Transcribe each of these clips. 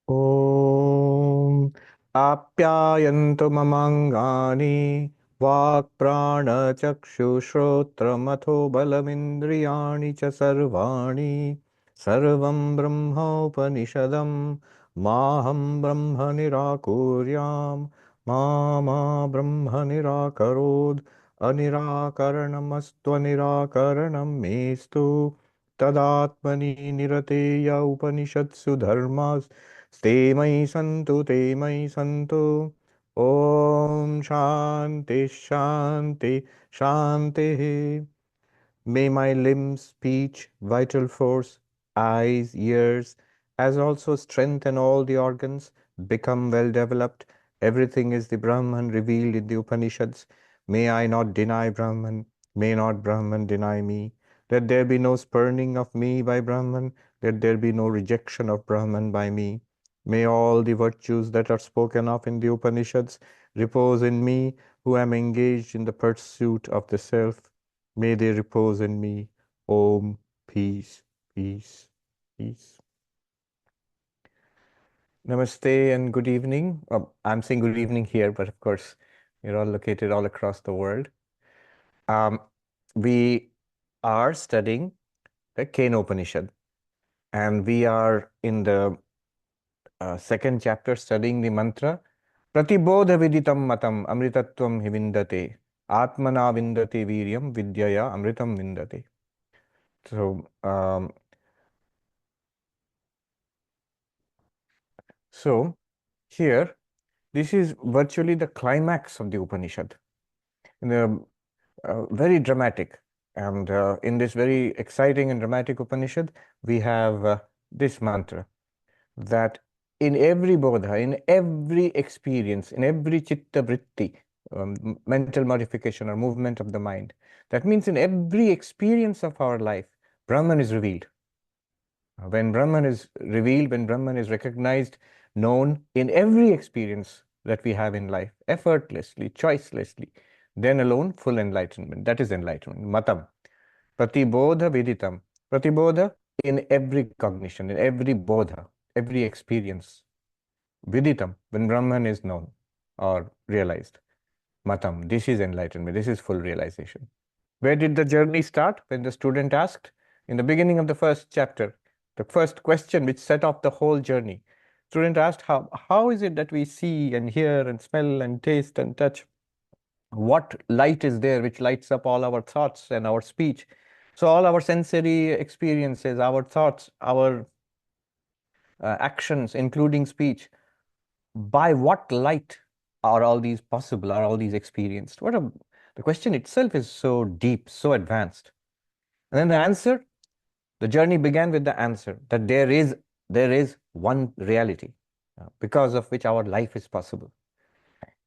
Om Apyayantu Mamangani Vak Prana Chakshu Shrotra Matho Balamindriyani Cha Sarvani Sarvam Brahma Upanishadam Maham Brahma Nirakuryam Mama Brahma Nirakarod Anirakaranamastva Nirakaranam Mestu Tadatmani Nirateya Upanishatsu Dharmas Stay mai santu, te mai santu. Om Shanti, Shanti, Shanti. May my limbs, speech, vital force, eyes, ears, as also strength and all the organs become well developed. Everything is the Brahman revealed in the Upanishads. May I not deny Brahman. May not Brahman deny me. Let there be no spurning of me by Brahman. Let there be no rejection of Brahman by me. May all the virtues that are spoken of in the Upanishads repose in me, who am engaged in the pursuit of the self. May they repose in me. Om, peace, peace, peace. Namaste and good evening. I'm saying good evening here, but of course, you're all located all across the world. We are studying the Kena Upanishad, and we are in the second chapter studying the mantra Pratibodha viditam matam amritatvam hivindate atmana vindate viryam vidyaya amritam vindate. So here, this is virtually the climax of the Upanishad. Very dramatic. And in this very exciting and dramatic Upanishad, we have this mantra that in every bodha, in every experience, in every chitta vritti, mental modification or movement of the mind, that means in every experience of our life, Brahman is revealed. When Brahman is revealed, when Brahman is recognized, known in every experience that we have in life, effortlessly, choicelessly, then alone full enlightenment. That is enlightenment. Matam. Pratibodha viditam. Pratibodha in every cognition, in every bodha, every experience. Viditam, when Brahman is known or realized. Matam, this is enlightenment. This is full realization. Where did the journey start? When the student asked in the beginning of the first chapter, the first question which set off the whole journey. Student asked, how is it that we see and hear and smell and taste and touch? What light is there which lights up all our thoughts and our speech? So all our sensory experiences, our thoughts, our actions, including speech, by what light are all these possible, are all these experienced? The question itself is so deep, so advanced. And then the answer, the journey began with the answer that there is one reality because of which our life is possible.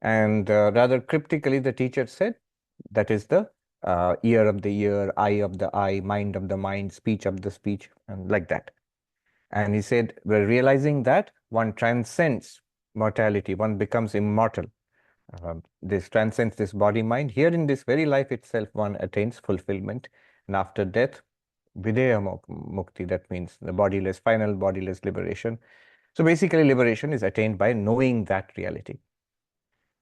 And rather cryptically, the teacher said that is the ear of the ear, eye of the eye, mind of the mind, speech of the speech, and like that. And he said, we're realizing that one transcends mortality, one becomes immortal. This transcends this body mind. Here in this very life itself, one attains fulfillment. And after death, Videya Mukti, that means the bodiless, final bodiless liberation. So basically, liberation is attained by knowing that reality.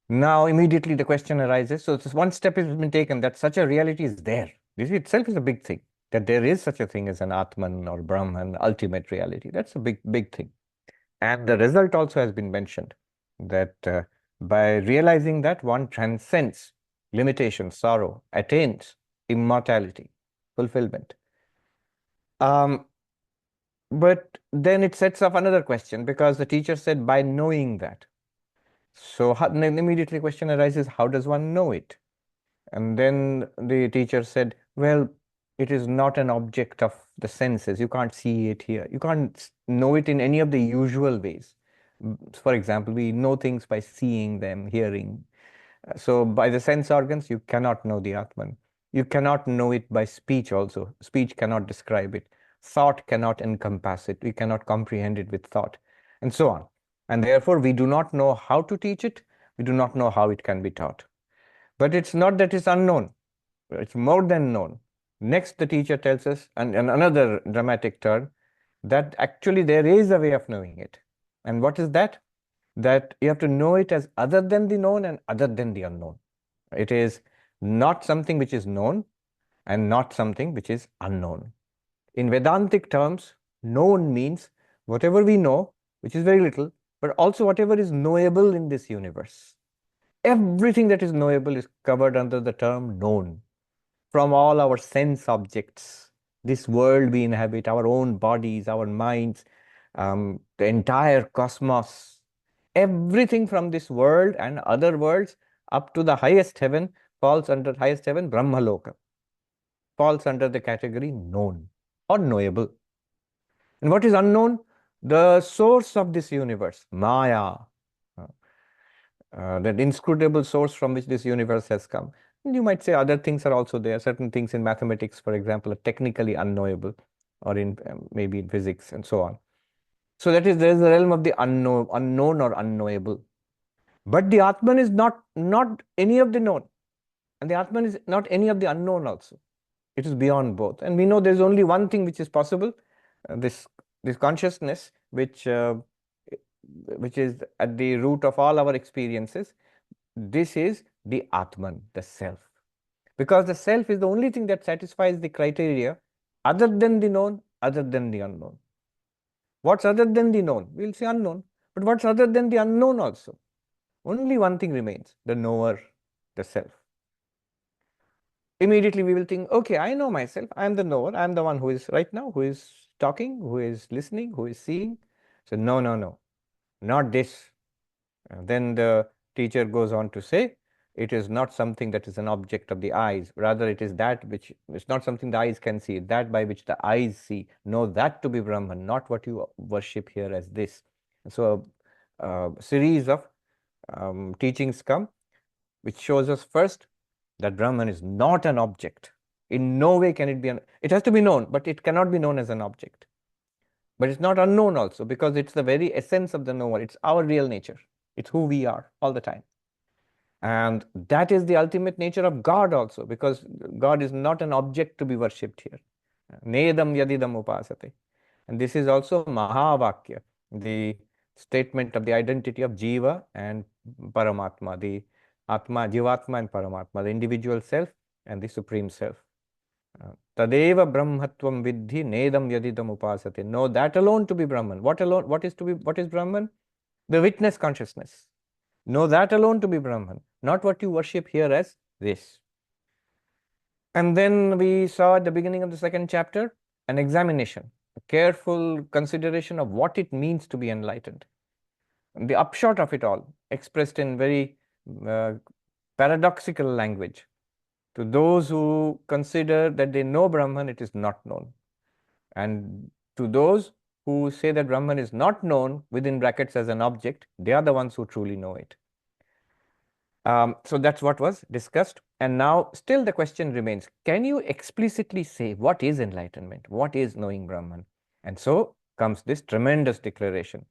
Now, immediately the question arises. So, this one step has been taken that such a reality is there. This itself is a big thing, that there is such a thing as an Atman or Brahman, ultimate reality. That's a big, big thing. And the result also has been mentioned that by realizing that one transcends limitation, sorrow, attains immortality, fulfillment. But then it sets off another question because the teacher said by knowing that. So immediately question arises, how does one know it? And then the teacher said, well, it is not an object of the senses. You can't see it here. You can't know it in any of the usual ways. For example, we know things by seeing them, hearing. So by the sense organs, you cannot know the Atman. You cannot know it by speech also. Speech cannot describe it. Thought cannot encompass it. We cannot comprehend it with thought, and so on. And therefore, we do not know how to teach it. We do not know how it can be taught. But it's not that it's unknown. It's more than known. Next, the teacher tells us, and another dramatic turn, that actually there is a way of knowing it. And what is that? That you have to know it as other than the known and other than the unknown. It is not something which is known and not something which is unknown. In Vedantic terms, known means whatever we know, which is very little, but also whatever is knowable in this universe. Everything that is knowable is covered under the term known. From all our sense objects, this world we inhabit, our own bodies, our minds, the entire cosmos, everything from this world and other worlds up to the highest heaven falls under highest heaven, Brahmaloka, falls under the category known or knowable. And what is unknown? The source of this universe, Maya, that inscrutable source from which this universe has come. And you might say other things are also there. Certain things in mathematics, for example, are technically unknowable, or in maybe in physics and so on. So that is, there is the realm of the unknown or unknowable. But the Atman is not any of the known, and the Atman is not any of the unknown also. It is beyond both. And we know there is only one thing which is possible, this consciousness, which is at the root of all our experiences. This is the Atman, the self. Because the self is the only thing that satisfies the criteria other than the known, other than the unknown. What's other than the known? We'll say unknown. But what's other than the unknown also? Only one thing remains, the knower, the self. Immediately we will think, okay, I know myself. I am the knower. I am the one who is right now, who is talking, who is listening, who is seeing. So no, not this. Then the teacher goes on to say, it is not something that is an object of the eyes. Rather, it is that which is not something the eyes can see, that by which the eyes see. Know that to be Brahman, not what you worship here as this. So a series of teachings come, which shows us first that Brahman is not an object. In no way can it be, it has to be known, but it cannot be known as an object. But it's not unknown also, because it's the very essence of the knower. It's our real nature. It's who we are all the time. And that is the ultimate nature of God also, because God is not an object to be worshipped here. Nedam yadidam upasate. And this is also Mahavakya, the statement of the identity of Jiva and Paramatma, the Atma, Jivatma and Paramatma, the individual self and the supreme self. Tadeva brahmatvam vidhi nedam yadidam upasate. Know that alone to be Brahman. What alone? What is Brahman? The witness consciousness. Know that alone to be Brahman, not what you worship here as this. And then we saw at the beginning of the second chapter an examination, a careful consideration of what it means to be enlightened. And the upshot of it all, expressed in very paradoxical language. To those who consider that they know Brahman, it is not known. And to those who say that Brahman is not known within brackets as an object, they are the ones who truly know it. So that's what was discussed. And now still the question remains, can you explicitly say what is enlightenment? What is knowing Brahman? And so comes this tremendous declaration.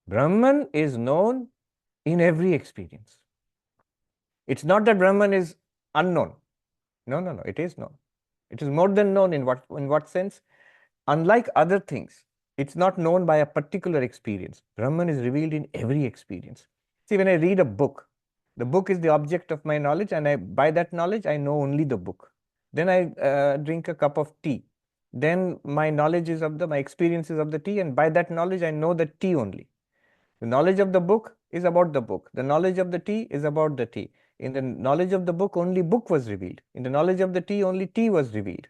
Brahman is known in every experience. It's not that Brahman is unknown. No, it is known. It is more than known. In what sense? Unlike other things, it's not known by a particular experience. Brahman is revealed in every experience. See, when I read a book, the book is the object of my knowledge, and by that knowledge, I know only the book. Then I drink a cup of tea. Then my knowledge is my experiences of the tea, and by that knowledge, I know the tea only. The knowledge of the book is about the book. The knowledge of the tea is about the tea. In the knowledge of the book, only book was revealed. In the knowledge of the tea, only tea was revealed.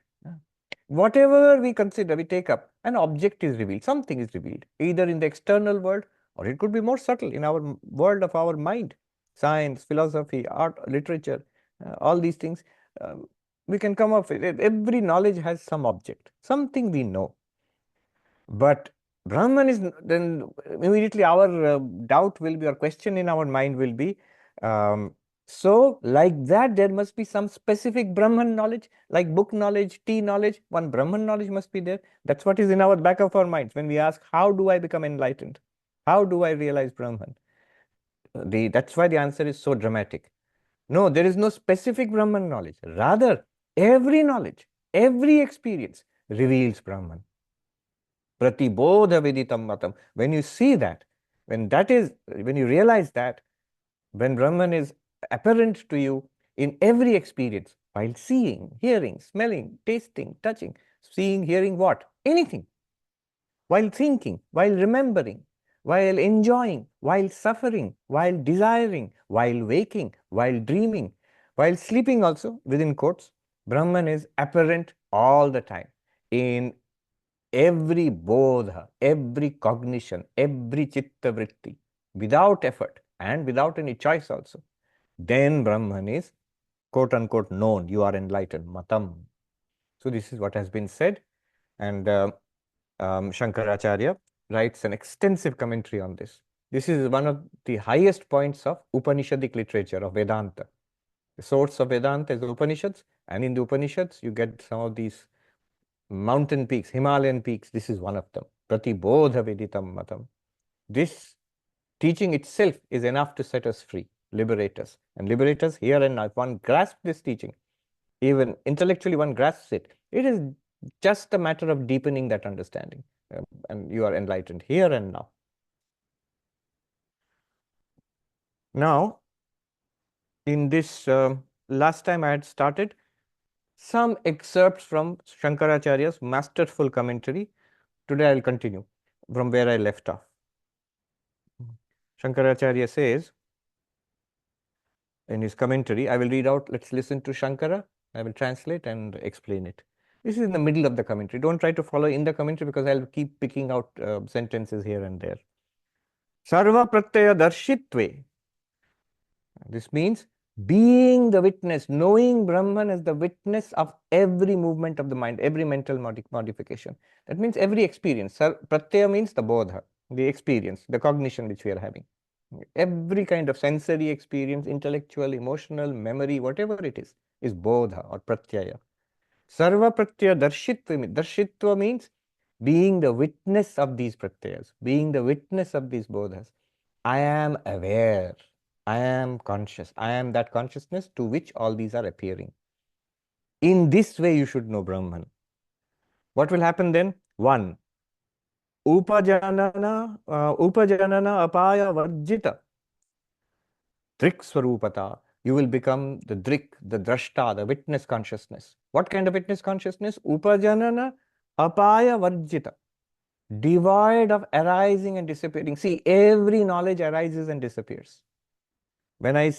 Whatever we consider, we take up, an object is revealed. Something is revealed, either in the external world, or it could be more subtle in our world of our mind. Science, philosophy, art, literature, all these things, we can come up with. Every knowledge has some object, something we know. But Brahman is, then immediately our doubt will be, or question in our mind will be, so like that, there must be some specific Brahman knowledge, like book knowledge, tea knowledge, one Brahman knowledge must be there. That's what is in our back of our minds when we ask, how do I become enlightened? How do I realize Brahman? That's why the answer is so dramatic. No, there is no specific Brahman knowledge. Rather, every knowledge, every experience reveals Brahman. Pratibodha viditam matam. When you see that, When you realize that, when Brahman is apparent to you in every experience, while seeing, hearing, smelling, tasting, touching, seeing, hearing what? Anything. While thinking, while remembering, while enjoying, while suffering, while desiring, while waking, while dreaming, while sleeping also, within quotes, Brahman is apparent all the time in every bodha, every cognition, every chitta vritti, without effort and without any choice also. Then Brahman is quote unquote known. You are enlightened, matam. So this is what has been said, and Shankaracharya writes an extensive commentary on this. This is one of the highest points of Upanishadic literature of Vedanta. The source of Vedanta is the Upanishads, and in the Upanishads you get some of these mountain peaks, Himalayan peaks. This is one of them. Pratibodha Veditam Matam. This teaching itself is enough to set us free, liberate us, and liberate us here and now. If one grasps this teaching, even intellectually one grasps it, it is just a matter of deepening that understanding, and you are enlightened here and now. Now, in this last time I had started some excerpts from Shankaracharya's masterful commentary. Today I'll continue from where I left off. Shankaracharya says in his commentary, I will read out, let's listen to Shankara, I will translate and explain it. This is in the middle of the commentary. Don't try to follow in the commentary because I'll keep picking out sentences here and there. Sarva pratyaya darshitve. This means being the witness, knowing Brahman as the witness of every movement of the mind, every mental modification. That means every experience. Pratyaya means the bodha, the experience, the cognition which we are having. Every kind of sensory experience, intellectual, emotional, memory, whatever it is bodha or pratyaya. Sarva pratyaya darshitva. Darshitva means being the witness of these pratyayas, being the witness of these bodhas. I am aware. I am conscious. I am that consciousness to which all these are appearing. In this way, you should know Brahman. What will happen then? One, upajanana apaya varjita. Drik swarupata. You will become the drik, the drashta, the witness consciousness. What kind of witness consciousness? Upajanana apaya varjita. Devoid of arising and disappearing. See, every knowledge arises and disappears. When I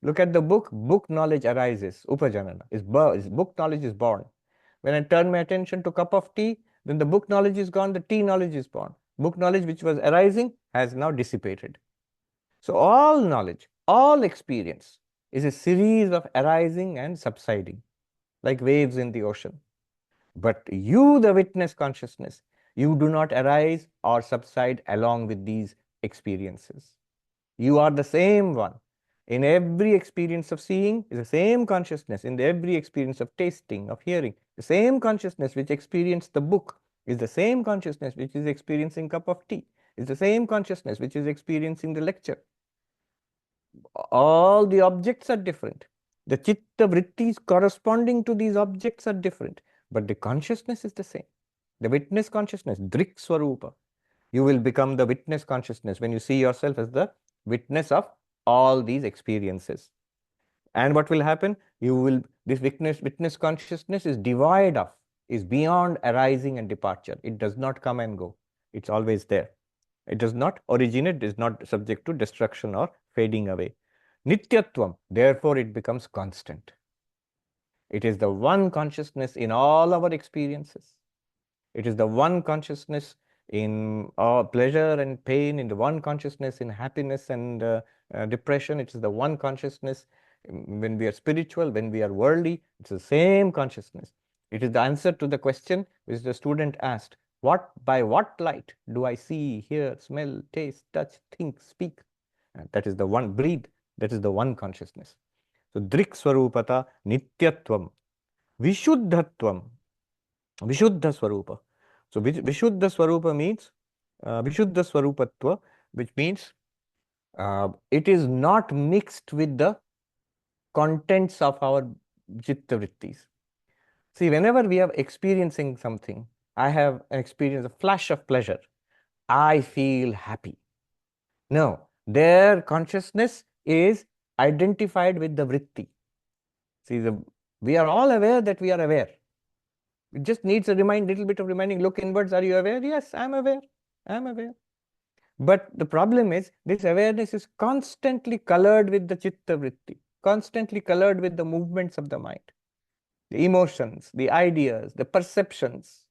look at the book knowledge arises, upajanana, book knowledge is born. When I turn my attention to cup of tea, then the book knowledge is gone, the tea knowledge is born. Book knowledge which was arising has now dissipated. So all knowledge, all experience is a series of arising and subsiding, like waves in the ocean. But you, the witness consciousness, you do not arise or subside along with these experiences. You are the same one. In every experience of seeing is the same consciousness. In every experience of tasting, of hearing, the same consciousness which experienced the book is the same consciousness which is experiencing cup of tea, is the same consciousness which is experiencing the lecture. All the objects are different. The chitta vrittis corresponding to these objects are different, but the consciousness is the same. The witness consciousness, drik swarupa. You will become the witness consciousness when you see yourself as the witness of all these experiences. And what will happen? This witness consciousness is devoid of, is beyond arising and departure. It does not come and go. It's always there. It does not originate, is not subject to destruction or fading away. Nityatvam, therefore it becomes constant. It is the one consciousness in all our experiences. It is the one consciousness in pleasure and pain, in the one consciousness in happiness and depression. It is the one consciousness when we are spiritual, when we are worldly. It's the same consciousness. It is the answer to the question which the student asked. By what light do I see, hear, smell, taste, touch, think, speak? That is the one, breathe. That is the one consciousness. So, drik swarupata nityatvam, vishuddhatvam, vishuddha swarupa. So, vishuddha swarupa means, vishuddha swarupatva, which means it is not mixed with the contents of our chitta vrittis. See, whenever we are experiencing something, I have an experience, a flash of pleasure. I feel happy. No, their consciousness is identified with the vritti. See, we are all aware that we are aware. It just needs a little bit of reminding. Look inwards. Are you aware? Yes, I'm aware. I'm aware. But the problem is, this awareness is constantly colored with the chitta vritti, constantly colored with the movements of the mind, the emotions, the ideas, the perceptions,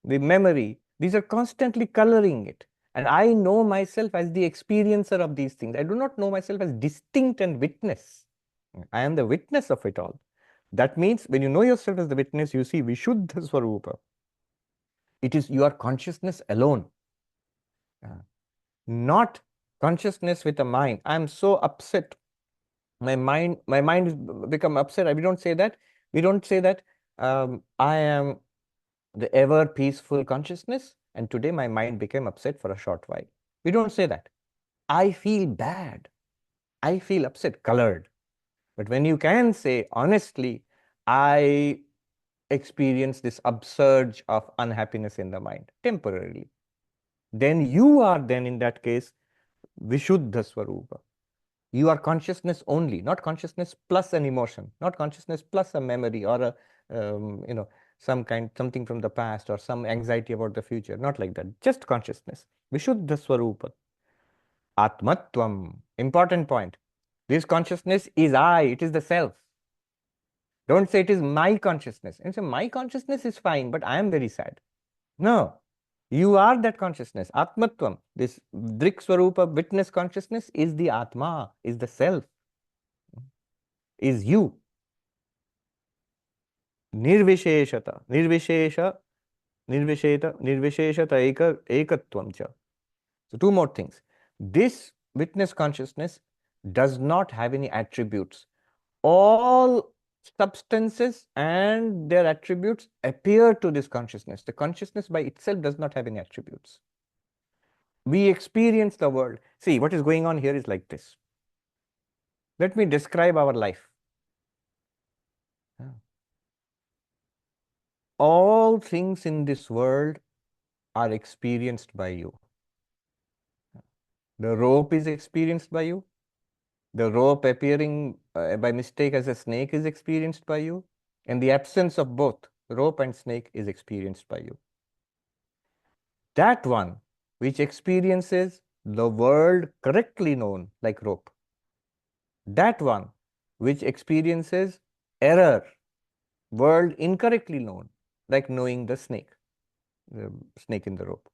the memory. These are constantly coloring it. And I know myself as the experiencer of these things. I do not know myself as distinct and witness. I am the witness of it all. That means when you know yourself as the witness, you see Vishuddha Swarupa. It is your consciousness alone, not consciousness with a mind. I'm so upset. My mind has become upset. We don't say that. We don't say that I am the ever peaceful consciousness, and today my mind became upset for a short while. We don't say that. I feel bad. I feel upset, colored. But when you can say honestly, I experience this upsurge of unhappiness in the mind temporarily, then you are then in that case Vishuddha Swarupa. You are consciousness only, not consciousness plus an emotion, not consciousness plus a memory or a something from the past or some anxiety about the future. Not like that. Just consciousness. Vishuddha Swarupa. Atmatvam. Important point. This consciousness is I. It is the self. Don't say it is my consciousness. And say my consciousness is fine, but I am very sad. No. You are that consciousness. Atmatvam. This Drik Swarupa witness consciousness is the Atma, is the self, is you. Nirvisheshata. Nirvisheshata ekatvam cha. So two more things. This witness consciousness does not have any attributes. All substances and their attributes appear to this consciousness. The consciousness by itself does not have any attributes. We experience the world. See, what is going on here is like this. Let me describe our life. All things in this world are experienced by you. The rope is experienced by you. The rope appearing by mistake as a snake is experienced by you. And the absence of both rope and snake is experienced by you. That one which experiences the world correctly known like rope. That one which experiences error, world incorrectly known, like knowing the snake in the rope.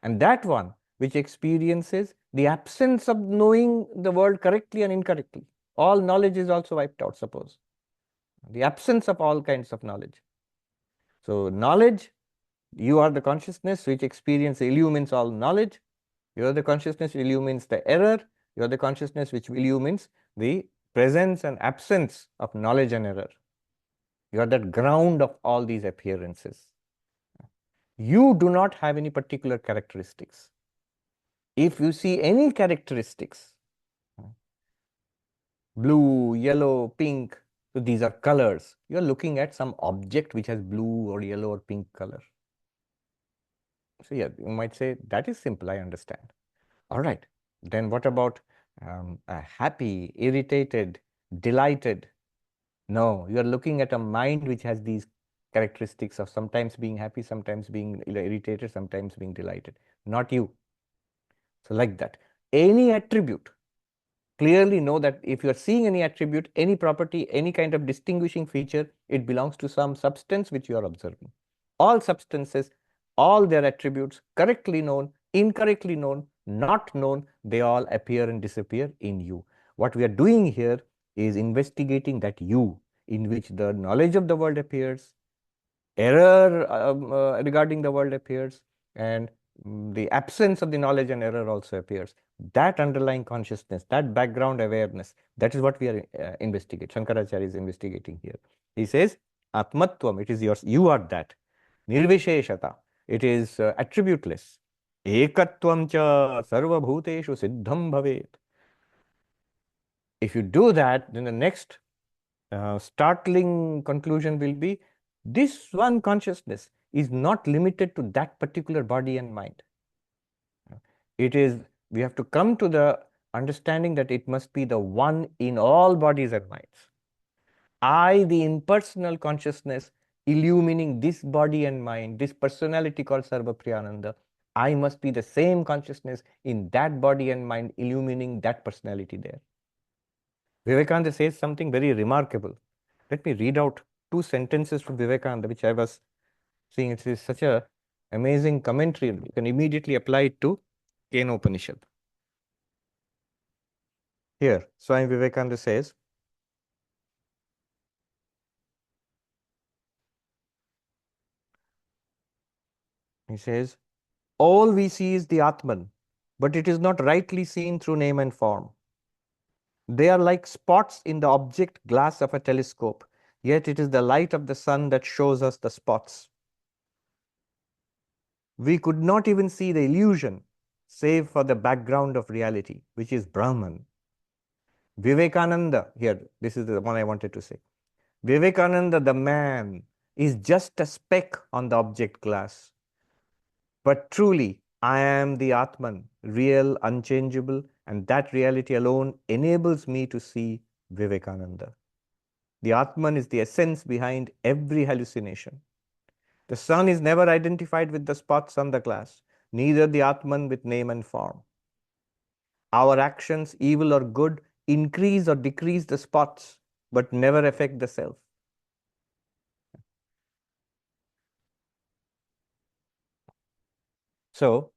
And that one which experiences the absence of knowing the world correctly and incorrectly. All knowledge is also wiped out, suppose. The absence of all kinds of knowledge. So knowledge, you are the consciousness which illumines all knowledge. You are the consciousness which illumines the error. You are the consciousness which illumines the presence and absence of knowledge and error. You are that ground of all these appearances. You do not have any particular characteristics. If you see any characteristics, blue, yellow, pink, so these are colors. You are looking at some object which has blue or yellow or pink color. So yeah, you might say, that is simple, I understand. All right, then what about happy, irritated, delighted? No, you are looking at a mind which has these characteristics of sometimes being happy, sometimes being irritated, sometimes being delighted. Not you. So like that. Any attribute, clearly know that if you are seeing any attribute, any property, any kind of distinguishing feature, it belongs to some substance which you are observing. All substances, all their attributes, correctly known, incorrectly known, not known, they all appear and disappear in you. What we are doing here is investigating that you, in which the knowledge of the world appears, error regarding the world appears, and the absence of the knowledge and error also appears. That underlying consciousness, that background awareness, that is what we are investigating. Shankaracharya is investigating here. He says, Atmatvam, it is yours, you are that. Nirvisheshata, it is attributeless. Ekatvam cha sarva bhuteshu siddham bhavet. If you do that, then the next startling conclusion will be, this one consciousness is not limited to that particular body and mind. It is We have to come to the understanding that it must be the one in all bodies and minds. I, the impersonal consciousness, illumining this body and mind, this personality called Sarvapriyananda, I must be the same consciousness in that body and mind, illumining that personality there. Vivekananda says something very remarkable. Let me read out two sentences from Vivekananda, which I was seeing. It is such a amazing commentary. You can immediately apply it to Kena Upanishad. Here, Swami Vivekananda says, all we see is the Atman, but it is not rightly seen through name and form. They are like spots in the object glass of a telescope, yet it is the light of the sun that shows us the spots. We could not even see the illusion, save for the background of reality, which is Brahman. Vivekananda, here, this is the one I wanted to say. Vivekananda, the man, is just a speck on the object glass. But truly, I am the Atman, real, unchangeable, and that reality alone enables me to see Vivekananda. The Atman is the essence behind every hallucination. The sun is never identified with the spots on the glass, neither the Atman with name and form. Our actions, evil or good, increase or decrease the spots, but never affect the self. So,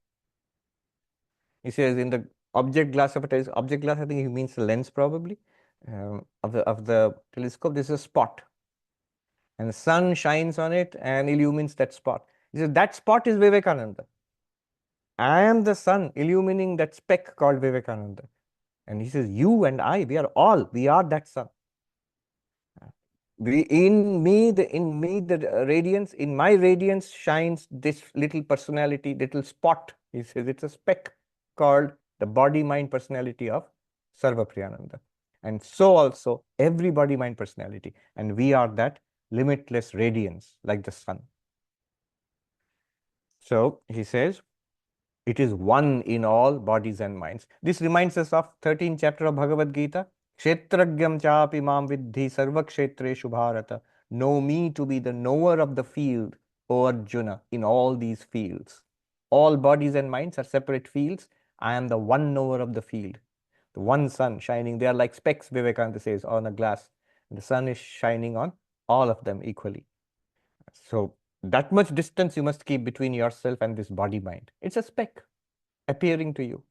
he says in the object glass of a telescope, object glass, I think he means the lens probably, of the telescope, this is a spot. And the sun shines on it and illumines that spot. He says that spot is Vivekananda. I am the sun illumining that speck called Vivekananda. And he says, you and I, we are that sun. In me, the radiance, in my radiance shines this little personality, little spot. He says it's a speck called the body-mind personality of Sarvapriyananda. And so also every body-mind personality. And we are that limitless radiance like the sun. So he says, it is one in all bodies and minds. This reminds us of 13th chapter of Bhagavad Gita. Kshetragyam chapi mam vidhi sarva kshetreshu bharata. Know me to be the knower of the field, O Arjuna, in all these fields. All bodies and minds are separate fields. I am the one knower of the field. The one sun shining. They are like specks, Vivekananda says, on a glass. And the sun is shining on all of them equally. So that much distance you must keep between yourself and this body mind. It's a speck appearing to you.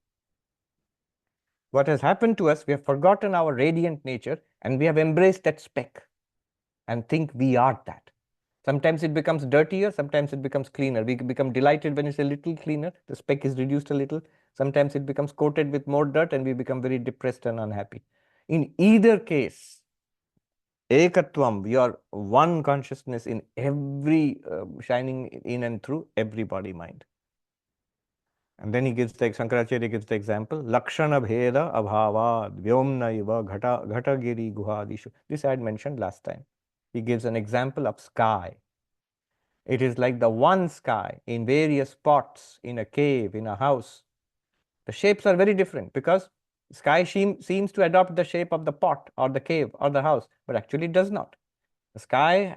What has happened to us, we have forgotten our radiant nature and we have embraced that speck and think we are that. Sometimes it becomes dirtier, sometimes it becomes cleaner. We become delighted when it's a little cleaner, the speck is reduced a little. Sometimes it becomes coated with more dirt and we become very depressed and unhappy. In either case, Ekatvam, we are one consciousness in every shining in and through every body mind. And then he gives the Shankaracharya gives the example, Lakshana Bheda Abhavad Vyomna Iva Ghata Giri Guhadishu. This I had mentioned last time. He gives an example of sky. It is like the one sky in various spots, in a cave, in a house. The shapes are very different because sky seems to adopt the shape of the pot or the cave or the house, but actually it does not. The sky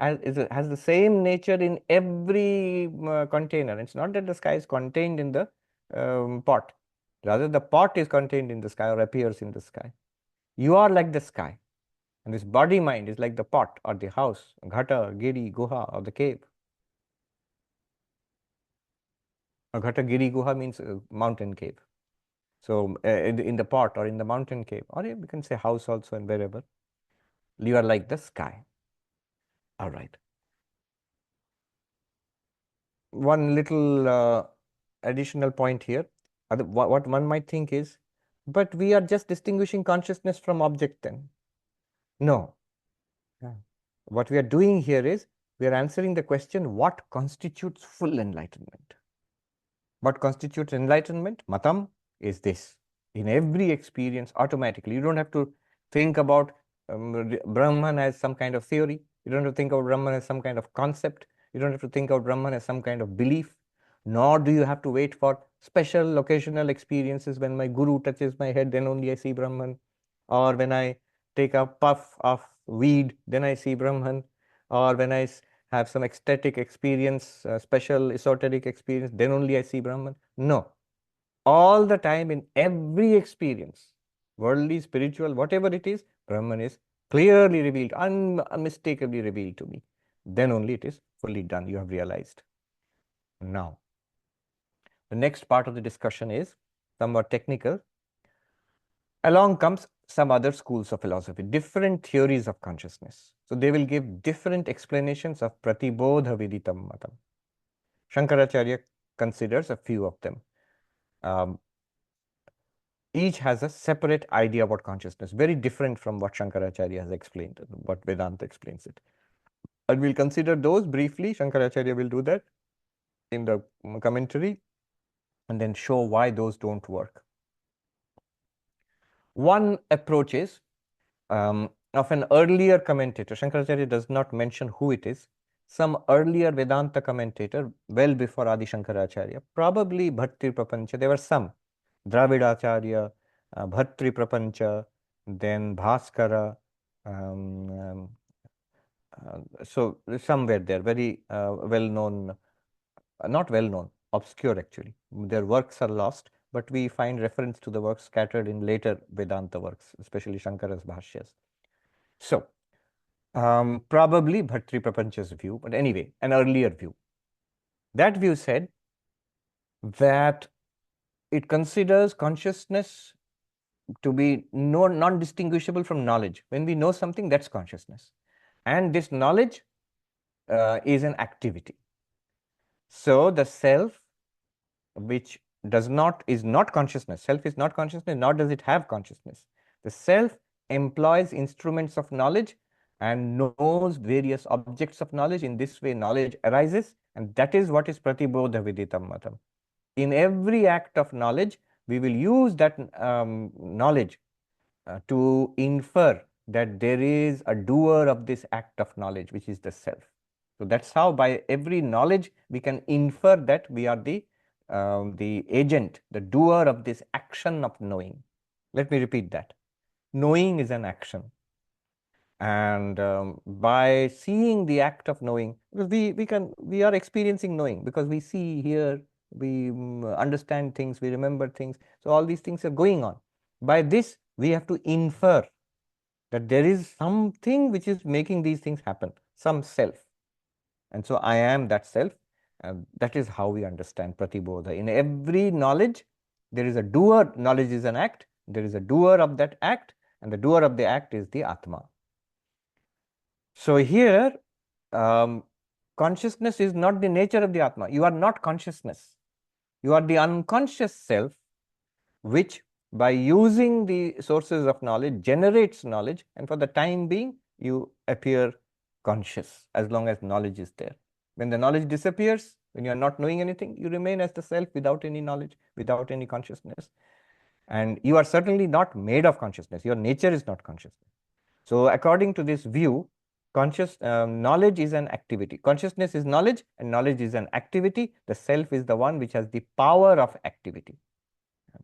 has the same nature in every container. It's not that the sky is contained in the pot. Rather, the pot is contained in the sky or appears in the sky. You are like the sky. And this body mind is like the pot or the house, ghata, giri, guha, or the cave. A ghata, giri, guha means mountain cave. So in the pot or in the mountain cave, or you can say house also and wherever, you are like the sky. All right. One little additional point here. What one might think is, but we are just distinguishing consciousness from object then. No. Yeah. What we are doing here is, we are answering the question, what constitutes full enlightenment? What constitutes enlightenment? Matam is this. In every experience, automatically, you don't have to think about Brahman as some kind of theory. You don't have to think of Brahman as some kind of concept. You don't have to think of Brahman as some kind of belief. Nor do you have to wait for special occasional experiences. When my guru touches my head, then only I see Brahman. Or when I take a puff of weed, then I see Brahman. Or when I have some ecstatic experience, special esoteric experience, then only I see Brahman. No. All the time, in every experience, worldly, spiritual, whatever it is, Brahman is clearly revealed, unmistakably revealed to me. Then only it is fully done. You have realized. Now, the next part of the discussion is somewhat technical. Along comes some other schools of philosophy, different theories of consciousness. So they will give different explanations of pratibodha viditam matam. Shankaracharya considers a few of them. Each has a separate idea about consciousness, very different from what Shankaracharya has explained, what Vedanta explains it. And we'll consider those briefly. Shankaracharya will do that in the commentary and then show why those don't work. One approach is of an earlier commentator. Shankaracharya does not mention who it is. Some earlier Vedanta commentator, well before Adi Shankaracharya, probably Bhartri Prapancha. There were some. Dravidacharya, Bhartri Prapancha, then Bhaskara. So somewhere there, very well-known, not well-known, obscure actually. Their works are lost, but we find reference to the works scattered in later Vedanta works, especially Shankara's Bhashyas. So, probably Bhartri Prapancha's view, but anyway, an earlier view. That view said that it considers consciousness to be non-distinguishable from knowledge. When we know something, that's consciousness. And this knowledge is an activity. So the self, which is not consciousness, self is not consciousness, nor does it have consciousness. The self employs instruments of knowledge and knows various objects of knowledge. In this way, knowledge arises, and that is what is pratibodha viditam matam. In every act of knowledge, we will use that knowledge to infer that there is a doer of this act of knowledge, which is the self. So that's how by every knowledge we can infer that we are the agent, the doer of this action of knowing. Let me repeat that. Knowing is an action. And by seeing the act of knowing, we are experiencing knowing because we see, hear, we understand things, we remember things. So all these things are going on. By this, we have to infer that there is something which is making these things happen, some self. And so I am that self. That is how we understand pratibodha. In every knowledge, there is a doer. Knowledge is an act. There is a doer of that act, and the doer of the act is the Atma. So here, consciousness is not the nature of the Atma. You are not consciousness. You are the unconscious self, which by using the sources of knowledge generates knowledge, and for the time being, you appear conscious as long as knowledge is there. When the knowledge disappears, when you are not knowing anything, you remain as the self without any knowledge, without any consciousness. And you are certainly not made of consciousness. Your nature is not consciousness. So according to this view, knowledge is an activity. Consciousness is knowledge, and knowledge is an activity. The self is the one which has the power of activity,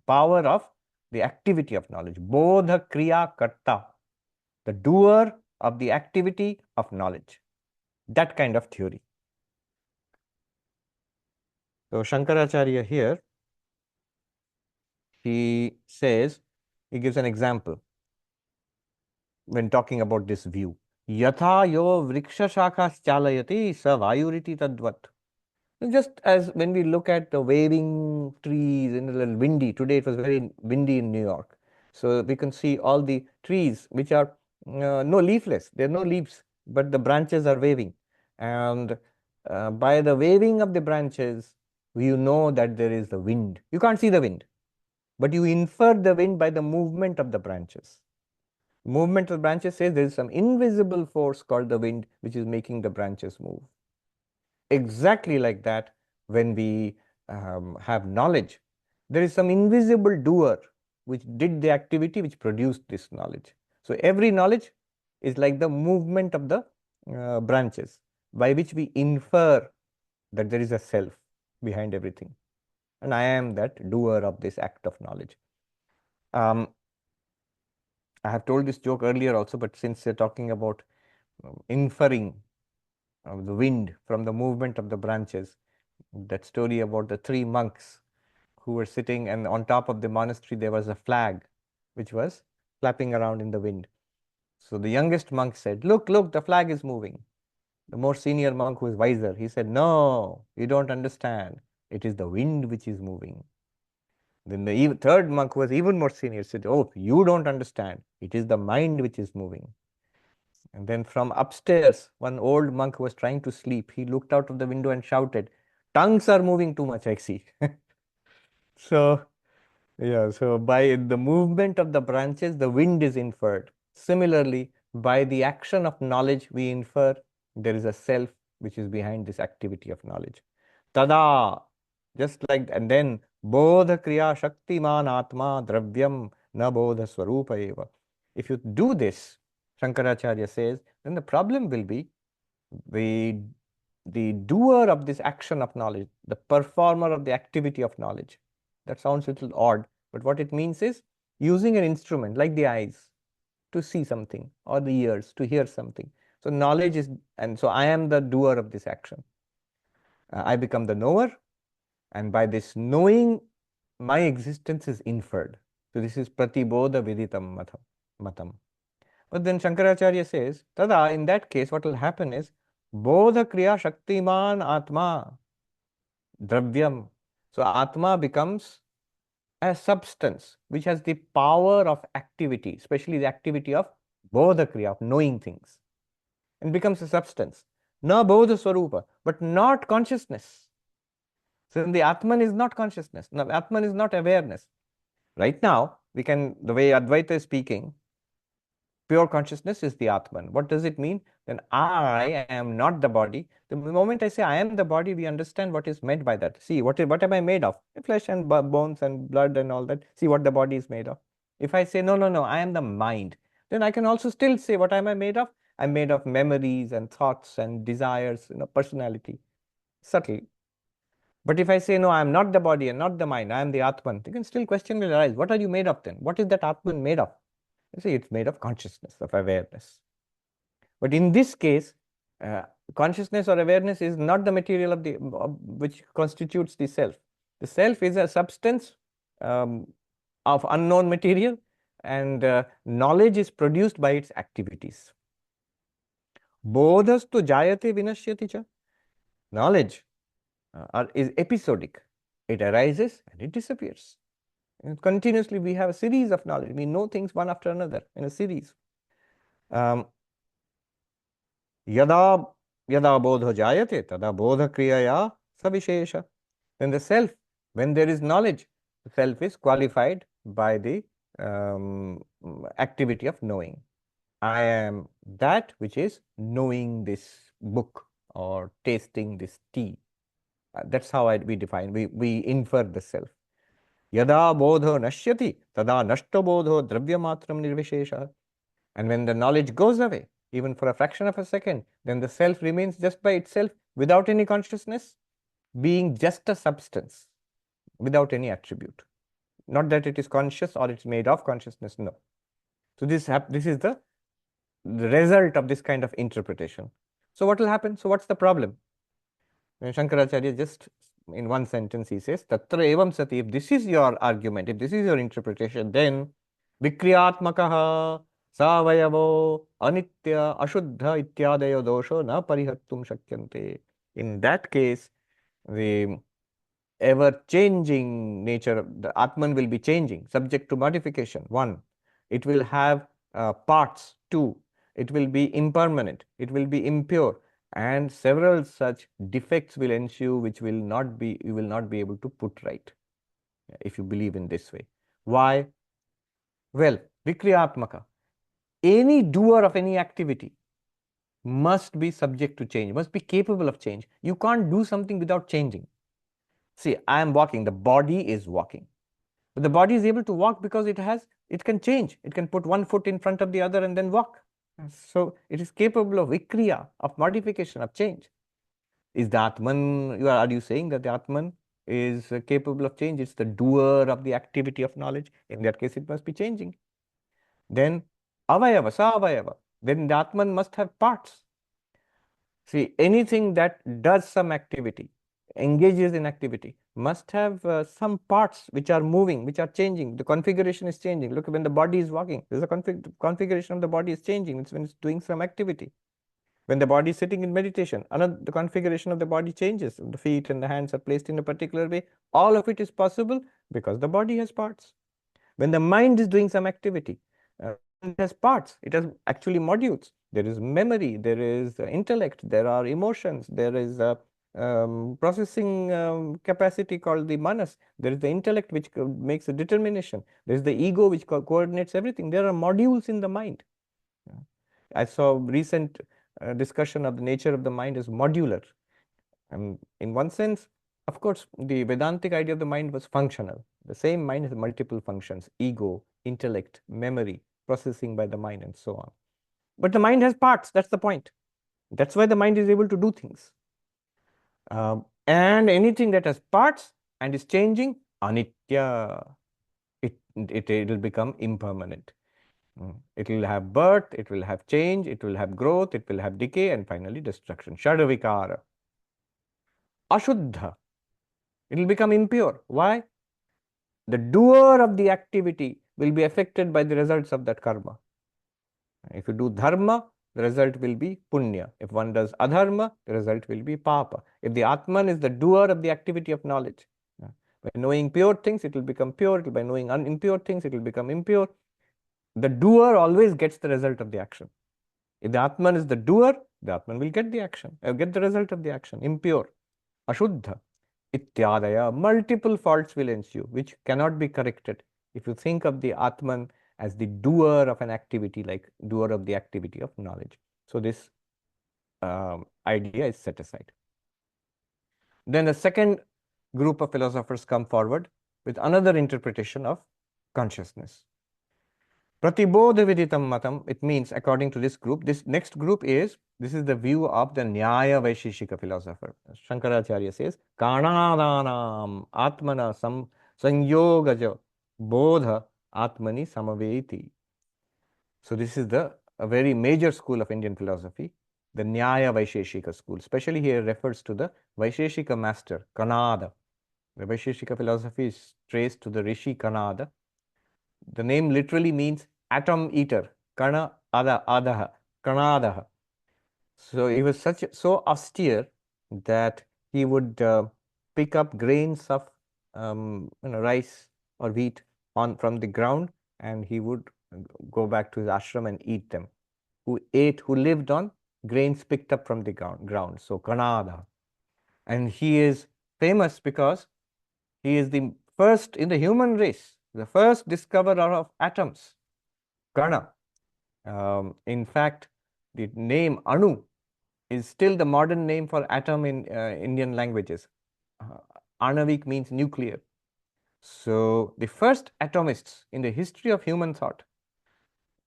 power of the activity of knowledge. Bodha kriya karta, the doer of the activity of knowledge. That kind of theory. So Shankaracharya here, he gives an example when talking about this view. Yatha yo vriksha shakhas chalayati sa vayuriti tadvat. Just as when we look at the waving trees and a little windy, today it was very windy in New York. So we can see all the trees which are no leafless, there are no leaves, but the branches are waving. And by the waving of the branches, you know that there is the wind. You can't see the wind, but you infer the wind by the movement of the branches. Movement of the branches says there is some invisible force called the wind which is making the branches move. Exactly like that, when we have knowledge, there is some invisible doer which did the activity which produced this knowledge. So every knowledge is like the movement of the branches by which we infer that there is a self. behind everything. And I am that doer of this act of knowledge. I have told this joke earlier also, but since you're talking about inferring of the wind from the movement of the branches, that story about the three monks who were sitting, and on top of the monastery there was a flag which was flapping around in the wind. So the youngest monk said, look, look, the flag is moving. The more senior monk, who is wiser, he said, no, you don't understand. It is the wind which is moving. Then the third monk, who was even more senior, said, oh, you don't understand. It is the mind which is moving. And then from upstairs, one old monk who was trying to sleep, he looked out of the window and shouted, tongues are moving too much, I see. So, yeah, so by the movement of the branches, the wind is inferred. Similarly, by the action of knowledge, we infer there is a self which is behind this activity of knowledge. Tada, just like, and then bodha kriya shaktiman atma dravyam na bodha swarupa eva. If you do this, Shankaracharya says, then the problem will be the, the doer of this action of knowledge, the performer of the activity of knowledge. That sounds a little odd, but what it means is using an instrument like the eyes to see something, or the ears to hear something. So knowledge is, and so I am the doer of this action. I become the knower, and by this knowing, my existence is inferred. So this is pratibodha viditam matam. But then Shankaracharya says, tada, in that case, what will happen is bodha kriya shaktiman atma dravyam. So atma becomes a substance which has the power of activity, especially the activity of bodha kriya, of knowing things, and becomes a substance. Na bodha swarupa, but not consciousness. So the Atman is not consciousness. Now, Atman is not awareness. Right now, we can, the way Advaita is speaking, pure consciousness is the Atman. What does it mean? Then I am not the body. The moment I say I am the body, we understand what is meant by that. See, what am I made of? Flesh and bones and blood and all that. See what the body is made of. If I say, no, no, no, I am the mind, then I can also still say, what am I made of? I'm made of memories and thoughts and desires, personality, subtle. But if I say, no, I am not the body and not the mind, I am the Atman, you can still question will arise. What are you made of then? What is that Atman made of? You see, it's made of consciousness, of awareness. But in this case, consciousness or awareness is not the material of which constitutes the self. The self is a substance of unknown material, and knowledge is produced by its activities. Bodhastu jayate vinashyati cha. Knowledge is episodic. It arises and it disappears. And continuously, we have a series of knowledge. We know things one after another in a series. Yada yada bodha jayate, tada bodha kriyaya savishesha. Then the self, when there is knowledge, the self is qualified by the activity of knowing. I am that which is knowing this book or tasting this tea. That's how we define, we infer the self. Yada bodho nashyati, tada nashta bodho dravyamatram nirvishesha. And when the knowledge goes away, even for a fraction of a second, then the self remains just by itself without any consciousness, being just a substance without any attribute. Not that it is conscious or it's made of consciousness, no. So this is the result of this kind of interpretation. So what will happen? So what's the problem? When Shankaracharya, just in one sentence, he says, Tatra evam sati, if this is your argument, if this is your interpretation, then vikriyatmakaha savayavo anitya ashuddha ityadayo dosho na parihattum shakyante. In that case, the ever-changing nature, the Atman will be changing, subject to modification. One, it will have parts. Two, it will be impermanent, it will be impure, and several such defects will ensue, which you will not be able to put right, if you believe in this way. Why? Well, vikriyatmaka, any doer of any activity must be subject to change, must be capable of change. You can't do something without changing. See, I am walking, the body is walking. But the body is able to walk because it can change. It can put one foot in front of the other and then walk. So it is capable of vikriya, of modification, of change. Is the Atman, are you saying that the Atman is capable of change? It's the doer of the activity of knowledge. In that case, it must be changing. Then avayava, sa avayava. Then the Atman must have parts. See, anything that does some activity, engages in activity, must have some parts which are moving, which are changing. The configuration is changing. Look, when the body is walking, there's a configuration of the body is changing. It's when it's doing some activity. When the body is sitting in meditation, the configuration of the body changes. The feet and the hands are placed in a particular way. All of it is possible because the body has parts. When the mind is doing some activity, it has parts. It has actually modules. There is memory, there is intellect, there are emotions, there is a processing capacity called the manas. There is the intellect which makes a determination. There is the ego which coordinates everything. There are modules in the mind. I saw recent discussion of the nature of the mind is modular. And in one sense, of course, the Vedantic idea of the mind was functional. The same mind has multiple functions: ego, intellect, memory, processing by the mind, and so on. But the mind has parts. That's the point. That's why the mind is able to do things. And anything that has parts and is changing, anitya, it will become impermanent. It will have birth, it will have change, it will have growth, it will have decay, and finally destruction. Shadavikara. Ashuddha. It will become impure. Why? The doer of the activity will be affected by the results of that karma. If you do dharma, the result will be punya. If one does adharma, the result will be papa. If the Atman is the doer of the activity of knowledge, by knowing pure things, it will become pure. By knowing impure things, it will become impure. The doer always gets the result of the action. If the Atman is the doer, the Atman will get the action, get the result of the action. Impure, ashuddha, ityadaya, multiple faults will ensue, which cannot be corrected if you think of the Atman as the doer of an activity, like doer of the activity of knowledge. So this idea is set aside. Then the second group of philosophers come forward with another interpretation of consciousness. Pratibodha viditam matam, it means, according to this group, this next group is, this is the view of the Nyaya Vaisheshika philosopher. Shankaracharya says, Kanādanam Atmana Sanyogaja Bodha Atmani Samaveti. So this is a very major school of Indian philosophy, the Nyaya Vaisheshika school. Especially here refers to the Vaisheshika master, Kanada. The Vaisheshika philosophy is traced to the Rishi Kanada. The name literally means atom eater, Kana Adaha, Kanadaha. So he was so austere that he would pick up grains of rice or wheat from the ground, and he would go back to his ashram and eat them. Who lived on grains picked up from the ground. So Kanada. And he is famous because he is the first in the human race, the first discoverer of atoms, Kana. In fact, the name Anu is still the modern name for atom in Indian languages. Anavik means nuclear. So the first atomists in the history of human thought,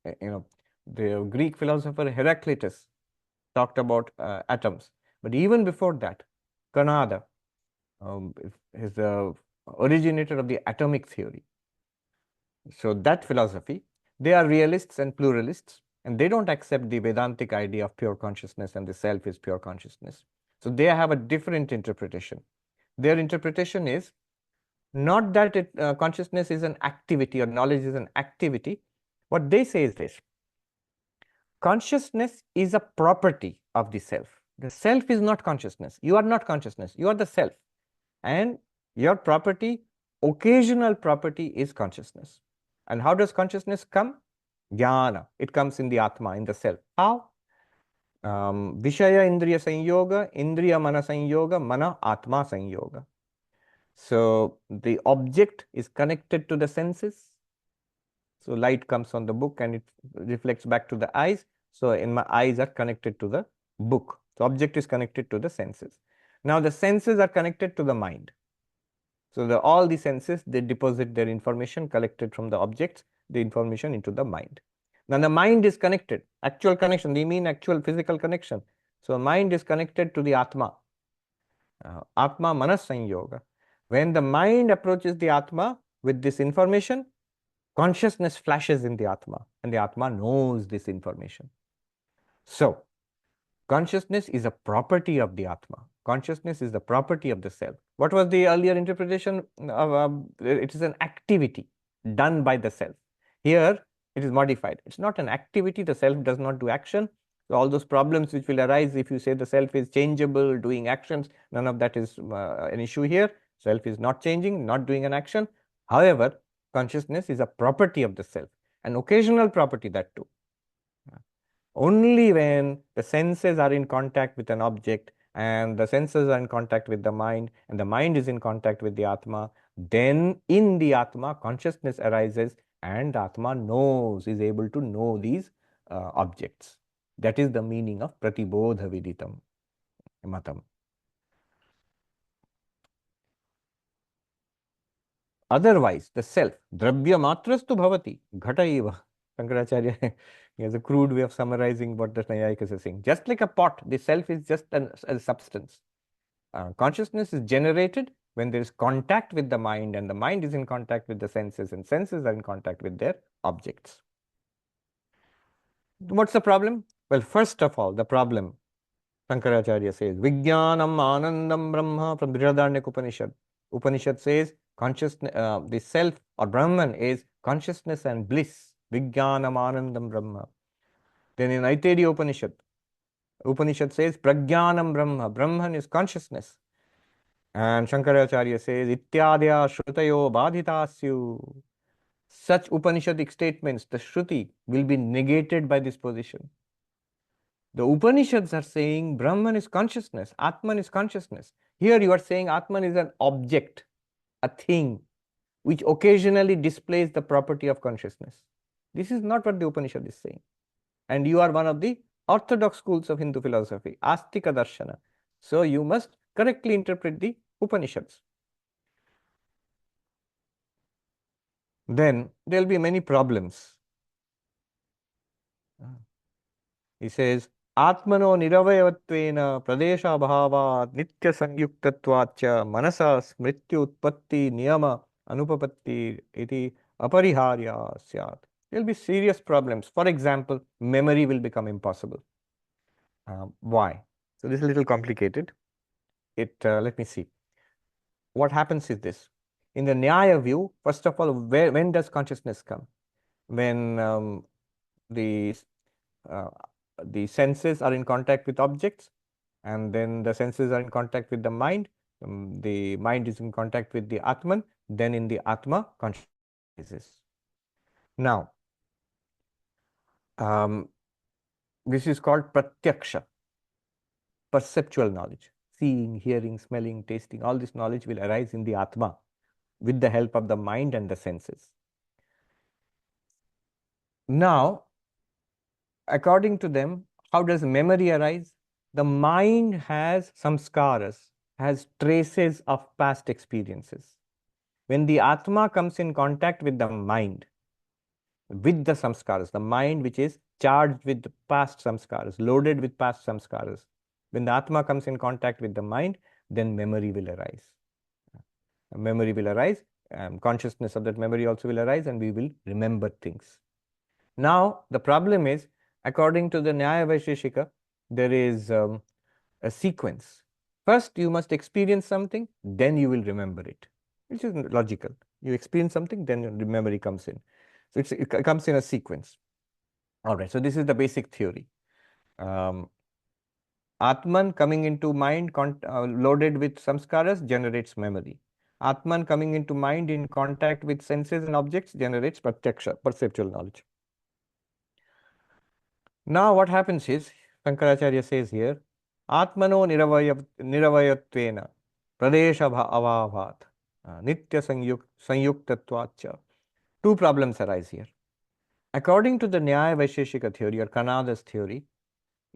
the Greek philosopher Heraclitus talked about atoms. But even before that, Kanada is the originator of the atomic theory. So that philosophy, they are realists and pluralists, and they don't accept the Vedantic idea of pure consciousness and the self is pure consciousness. So they have a different interpretation. Their interpretation is not that consciousness is an activity or knowledge is an activity. What they say is this: consciousness is a property of the self. The self is not consciousness. You are not consciousness. You are the self. And your property, occasional property, is consciousness. And how does consciousness come? Jnana. It comes in the Atma, in the self. How? Vishaya Indriya Sanyoga, Indriya Mana Sanyoga, Mana Atma Sanyoga. So the object is connected to the senses. So light comes on the book and it reflects back to the eyes. So my eyes are connected to the book. So object is connected to the senses. Now the senses are connected to the mind. So all the senses, they deposit their information collected from the objects, the information into the mind. Now the mind is connected, actual connection, they mean actual physical connection. So mind is connected to the Atma. Atma Manas Sanyoga. When the mind approaches the Atma with this information, consciousness flashes in the Atma, and the Atma knows this information. So, consciousness is a property of the Atma. Consciousness is the property of the self. What was the earlier interpretation? It is an activity done by the self. Here, it is modified. It's not an activity. The self does not do action. So all those problems which will arise if you say the self is changeable, doing actions, none of that is an issue here. Self is not changing, not doing an action. However, consciousness is a property of the self, an occasional property, that too. Only when the senses are in contact with an object and the senses are in contact with the mind and the mind is in contact with the Atma, then in the Atma consciousness arises and the Atma knows, is able to know these objects. That is the meaning of pratibodha viditam matam. Otherwise, the self, dravya matrastu bhavati, ghata eva. Shankaracharya, he has a crude way of summarizing what the Nyayikas are saying. Just like a pot, the self is just a substance. Consciousness is generated when there is contact with the mind, and the mind is in contact with the senses, and senses are in contact with their objects. What's the problem? Well, first of all, the problem, Shankaracharya says, Vijnanam Anandam Brahma from Brihadaranyaka Upanishad. Upanishad says, consciousness, the self or Brahman is consciousness and bliss. Vijnanam Anandam Brahma. Then in Aitareya Upanishad, Upanishad says, Prajnanam Brahma. Brahman is consciousness. And Shankaracharya says, Ityadya Shrutayo Badhitasyu. Such Upanishadic statements, the Shruti, will be negated by this position. The Upanishads are saying Brahman is consciousness, Atman is consciousness. Here you are saying Atman is an object, a thing, which occasionally displays the property of consciousness. This is not what the Upanishad is saying. And you are one of the orthodox schools of Hindu philosophy, Astika Darshana. So you must correctly interpret the Upanishads. Then there will be many problems. He says, Atmano niravayatvena pradesha bhava nitya sangyuktatvacha manasa smrityu utpatti niyama anupapatti iti apariharya syat. There will be serious problems. For example, memory will become impossible. Why? So this is a little complicated. Let me see. What happens is this. In the Nyaya view, first of all, when does consciousness come? When the senses are in contact with objects, and then the senses are in contact with the mind is in contact with the Atman, then in the Atma, consciousness arises. Now, this is called pratyaksha, perceptual knowledge. Seeing, hearing, smelling, tasting, all this knowledge will arise in the Atma with the help of the mind and the senses. Now, according to them, how does memory arise? The mind has samskaras, has traces of past experiences. When the Atma comes in contact with the mind, with the samskaras, the mind which is charged with the past samskaras, loaded with past samskaras, when the Atma comes in contact with the mind, then memory will arise. Memory will arise, consciousness of that memory also will arise, and we will remember things. Now, the problem is, according to the Nyaya Vaisheshika, there is a sequence. First, you must experience something, then you will remember it, which is logical. You experience something, then your memory comes in. So it comes in a sequence. All right, so this is the basic theory. Atman coming into mind loaded with samskaras generates memory. Atman coming into mind in contact with senses and objects generates pratyaksha, perceptual knowledge. Now what happens is, Shankaracharya says here, Atmano niravayatvena pradesha avāvāt nitya sanyuktatvacha. Two problems arise here. According to the Nyaya Vaisheshika theory or khaṇḍas theory,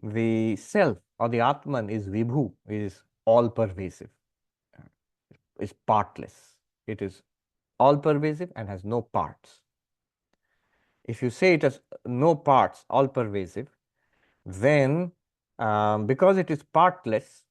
the self or the Atman is vibhu, is all pervasive, is partless. It is all pervasive and has no parts. If you say it has no parts, all pervasive, then because it is partless,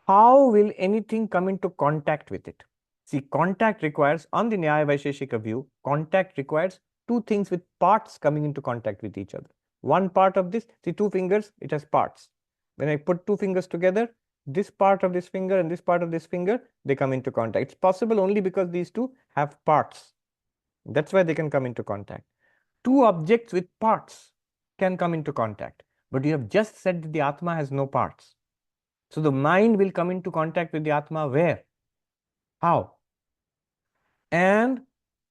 how will anything come into contact with it? See, contact requires, on the Nyaya Vaisheshika view, contact requires two things with parts coming into contact with each other. One part of this, see, two fingers, it has parts. When I put two fingers together, this part of this finger and this part of this finger, they come into contact. It's possible only because these two have parts. That's why they can come into contact. Two objects with parts can come into contact. But you have just said that the Atma has no parts. So the mind will come into contact with the Atma where? How? And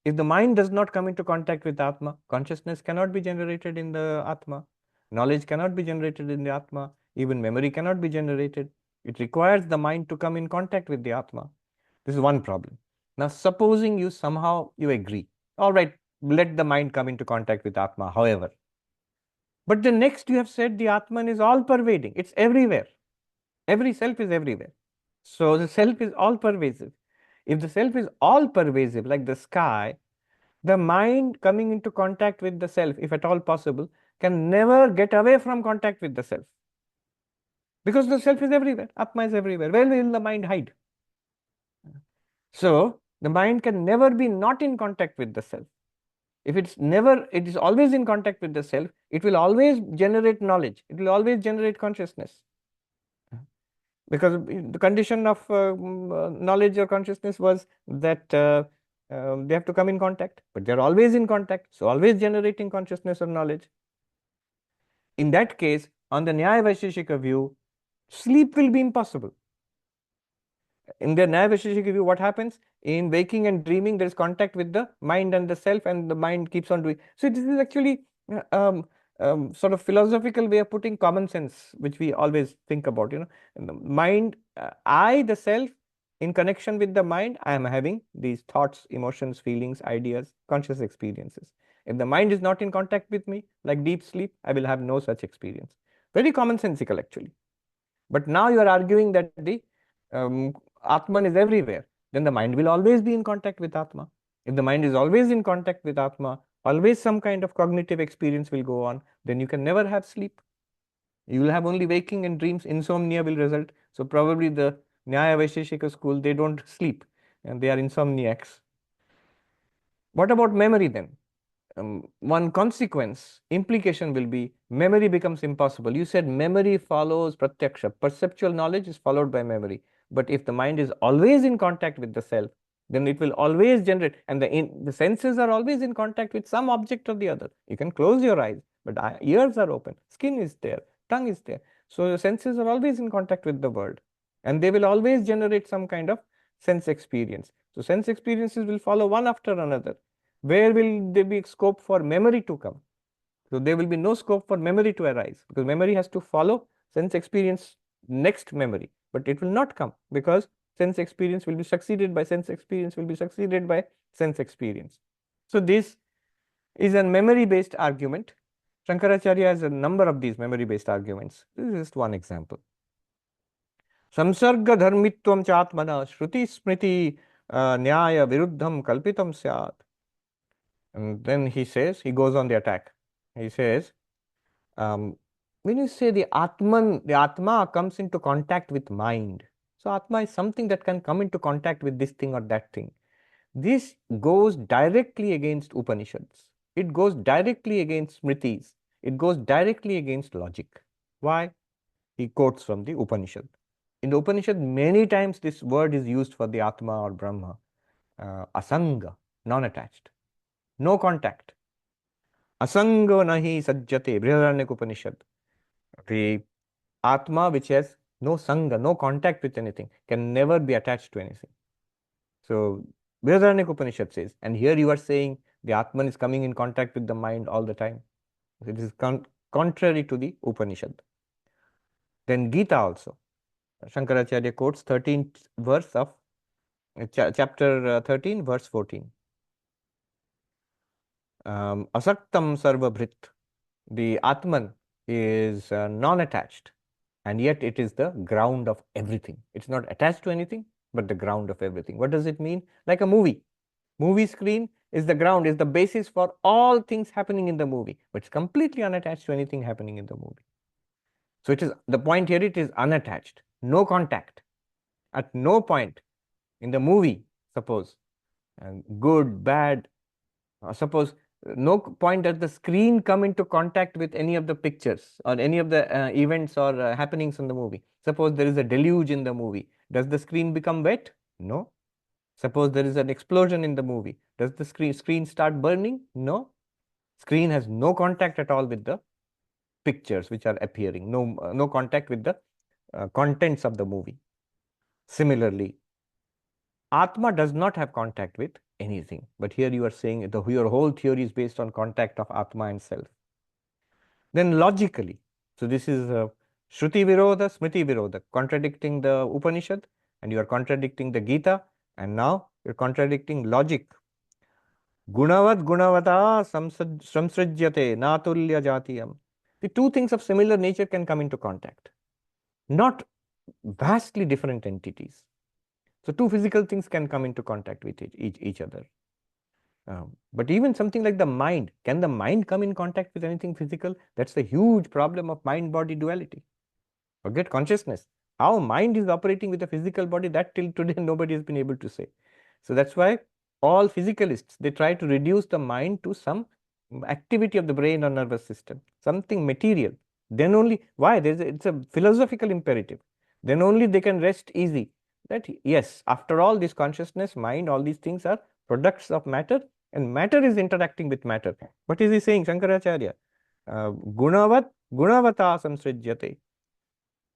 if the mind does not come into contact with Atma, consciousness cannot be generated in the Atma. Knowledge cannot be generated in the Atma. Even memory cannot be generated. It requires the mind to come in contact with the Atma. This is one problem. Now, supposing you somehow you agree. All right, let the mind come into contact with Atma, however. But the next you have said the Atman is all pervading. It's everywhere. Every self is everywhere. So the self is all pervasive. If the self is all pervasive, like the sky, the mind coming into contact with the self, if at all possible, can never get away from contact with the self. Because the self is everywhere. Atma is everywhere. Where will the mind hide? So the mind can never be not in contact with the self. If it's never, it is always in contact with the self, it will always generate knowledge. It will always generate consciousness. Because the condition of knowledge or consciousness was that they have to come in contact, but they're always in contact, so always generating consciousness or knowledge. In that case, on the Nyaya Vaisheshika view, sleep will be impossible. In the Nyaya Vaisheshika view, what happens? In waking and dreaming, there is contact with the mind and the self, and the mind keeps on doing. So this is actually sort of philosophical way of putting common sense, which we always think about. And the mind, I, the self, in connection with the mind, I am having these thoughts, emotions, feelings, ideas, conscious experiences. If the mind is not in contact with me, like deep sleep, I will have no such experience. Very commonsensical, actually. But now you are arguing that the Atman is everywhere. Then the mind will always be in contact with Atma. If the mind is always in contact with Atma, always some kind of cognitive experience will go on, then you can never have sleep. You will have only waking and dreams. Insomnia will result. So probably the Nyaya Vaisheshika school, they don't sleep and they are insomniacs. What about memory then? One consequence, implication will be memory becomes impossible. You said memory follows pratyaksha. Perceptual knowledge is followed by memory. But if the mind is always in contact with the self, then it will always generate. And the senses are always in contact with some object or the other. You can close your eyes, but ears are open. Skin is there. Tongue is there. So your senses are always in contact with the world. And they will always generate some kind of sense experience. So sense experiences will follow one after another. Where will there be scope for memory to come? So there will be no scope for memory to arise, because memory has to follow sense experience next memory, but it will not come because sense experience will be succeeded by sense experience will be succeeded by sense experience. So this is a memory based argument. Shankaracharya has a number of these memory based arguments. This is just one example. Samsarga dharmitvam chatmana shruti smriti nyaya viruddham kalpitam syat. And then he says, he goes on the attack. He says, when you say the Atma comes into contact with mind. So Atma is something that can come into contact with this thing or that thing. This goes directly against Upanishads. It goes directly against Smritis. It goes directly against logic. Why? He quotes from the Upanishad. In the Upanishad, many times this word is used for the Atma or Brahma. Asanga, non-attached. No contact. Asanga nahi sajjate, Brihadaranyaka Upanishad. The Atma, which has no sanga, no contact with anything, can never be attached to anything. So Brihadaranyaka Upanishad says, and here you are saying the Atman is coming in contact with the mind all the time. It is contrary to the Upanishad. Then Gita also. Shankaracharya quotes 13th verse of chapter 13, verse 14. Asaktam sarvabhrit. The Atman is non-attached, and yet it is the ground of everything. It's not attached to anything, but the ground of everything. What does it mean? Like a movie. Movie screen is the ground, is the basis for all things happening in the movie, but it's completely unattached to anything happening in the movie. So it is the point here, it is unattached, no contact. At no point in the movie, suppose, and good, bad, suppose no point does the screen come into contact with any of the pictures or any of the events or happenings in the movie. Suppose there is a deluge in the movie. Does the screen become wet? No. Suppose there is an explosion in the movie. Does the screen start burning? No. Screen has no contact at all with the pictures which are appearing. No contact with the contents of the movie. Similarly, Atma does not have contact with anything. But here you are saying your whole theory is based on contact of Atma and self. Then logically, so this is Shruti Virodha, Smriti Virodha, contradicting the Upanishad, and you are contradicting the Gita, and now you're contradicting logic. Gunavad gunavata samsrajyate natulya jatiyam. The two things of similar nature can come into contact, not vastly different entities. So two physical things can come into contact with each other. But even something like the mind, can the mind come in contact with anything physical? That's the huge problem of mind-body duality. Forget consciousness. How mind is operating with a physical body, that till today nobody has been able to say. So that's why all physicalists, they try to reduce the mind to some activity of the brain or nervous system, something material. Then only, why? It's a philosophical imperative. Then only they can rest easy. That yes, after all, this consciousness, mind, all these things are products of matter, and matter is interacting with matter. What is he saying, Shankaracharya? Gunavata samsrijyate.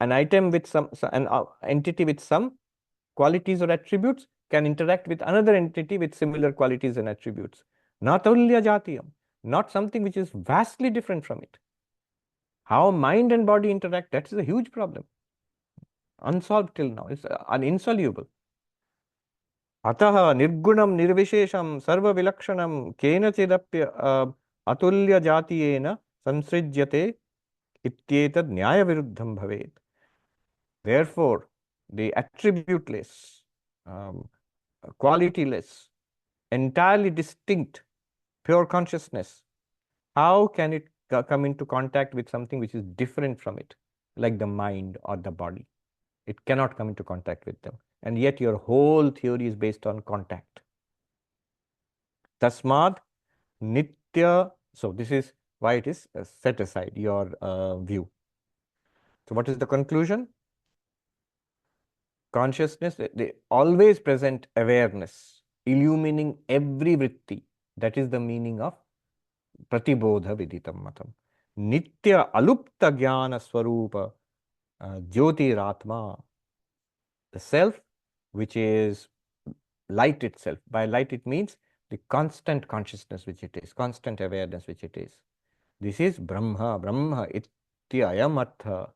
An item with an entity with some qualities or attributes can interact with another entity with similar qualities and attributes. Natulya jatiyam, not something which is vastly different from it. How mind and body interact, that is a huge problem. Unsolved till now, it's insoluble. Ataha nirgunam nirvishesham sarva vilakshanam kenachidapya atulya jatiyena samsrijyate ityetad nyaya viruddham bhavet. Therefore, the attributeless, qualityless, entirely distinct, pure consciousness, how can it come into contact with something which is different from it, like the mind or the body? It cannot come into contact with them. And yet your whole theory is based on contact. Tasmad nitya. So this is why it is set aside, your view. So what is the conclusion? Consciousness, they always present awareness, illumining every vritti. That is the meaning of pratibodha viditam matam. Nitya alupta jnana swarupa jyotiratma. The self, which is light itself. By light it means the constant consciousness which it is, constant awareness which it is. This is Brahma, Brahma ityayam artha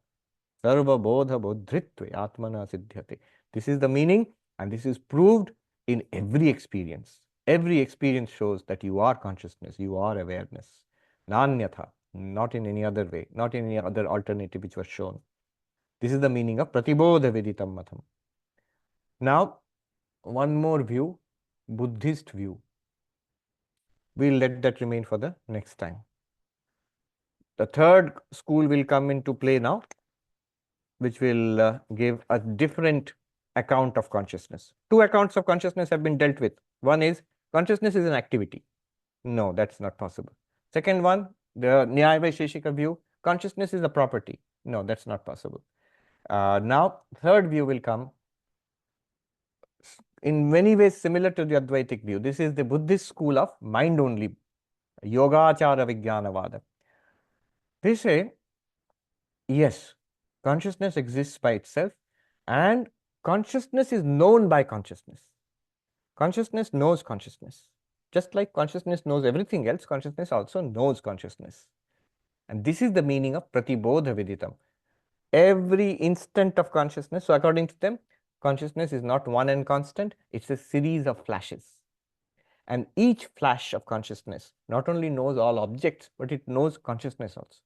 sarva bodha bodhritve atmana siddhyate. This is the meaning, and this is proved in every experience. Every experience shows that you are consciousness, you are awareness. Nanyatha, not in any other way, not in any other alternative which was shown. This is the meaning of pratibodha viditam matam. Now, one more view, Buddhist view. We'll let that remain for the next time. The third school will come into play now, which will give a different account of consciousness. Two accounts of consciousness have been dealt with. One is consciousness is an activity. No, that's not possible. Second one, the Nyaya Vaisheshika view, consciousness is a property. No, that's not possible. Now, third view will come, in many ways similar to the Advaitic view. This is the Buddhist school of mind only, Yogachara Vijnanavada. They say, yes, consciousness exists by itself, and consciousness is known by consciousness. Consciousness knows consciousness. Just like consciousness knows everything else, consciousness also knows consciousness. And this is the meaning of pratibodha viditam. Every instant of consciousness, so according to them, consciousness is not one and constant, it's a series of flashes. And each flash of consciousness not only knows all objects, but it knows consciousness also.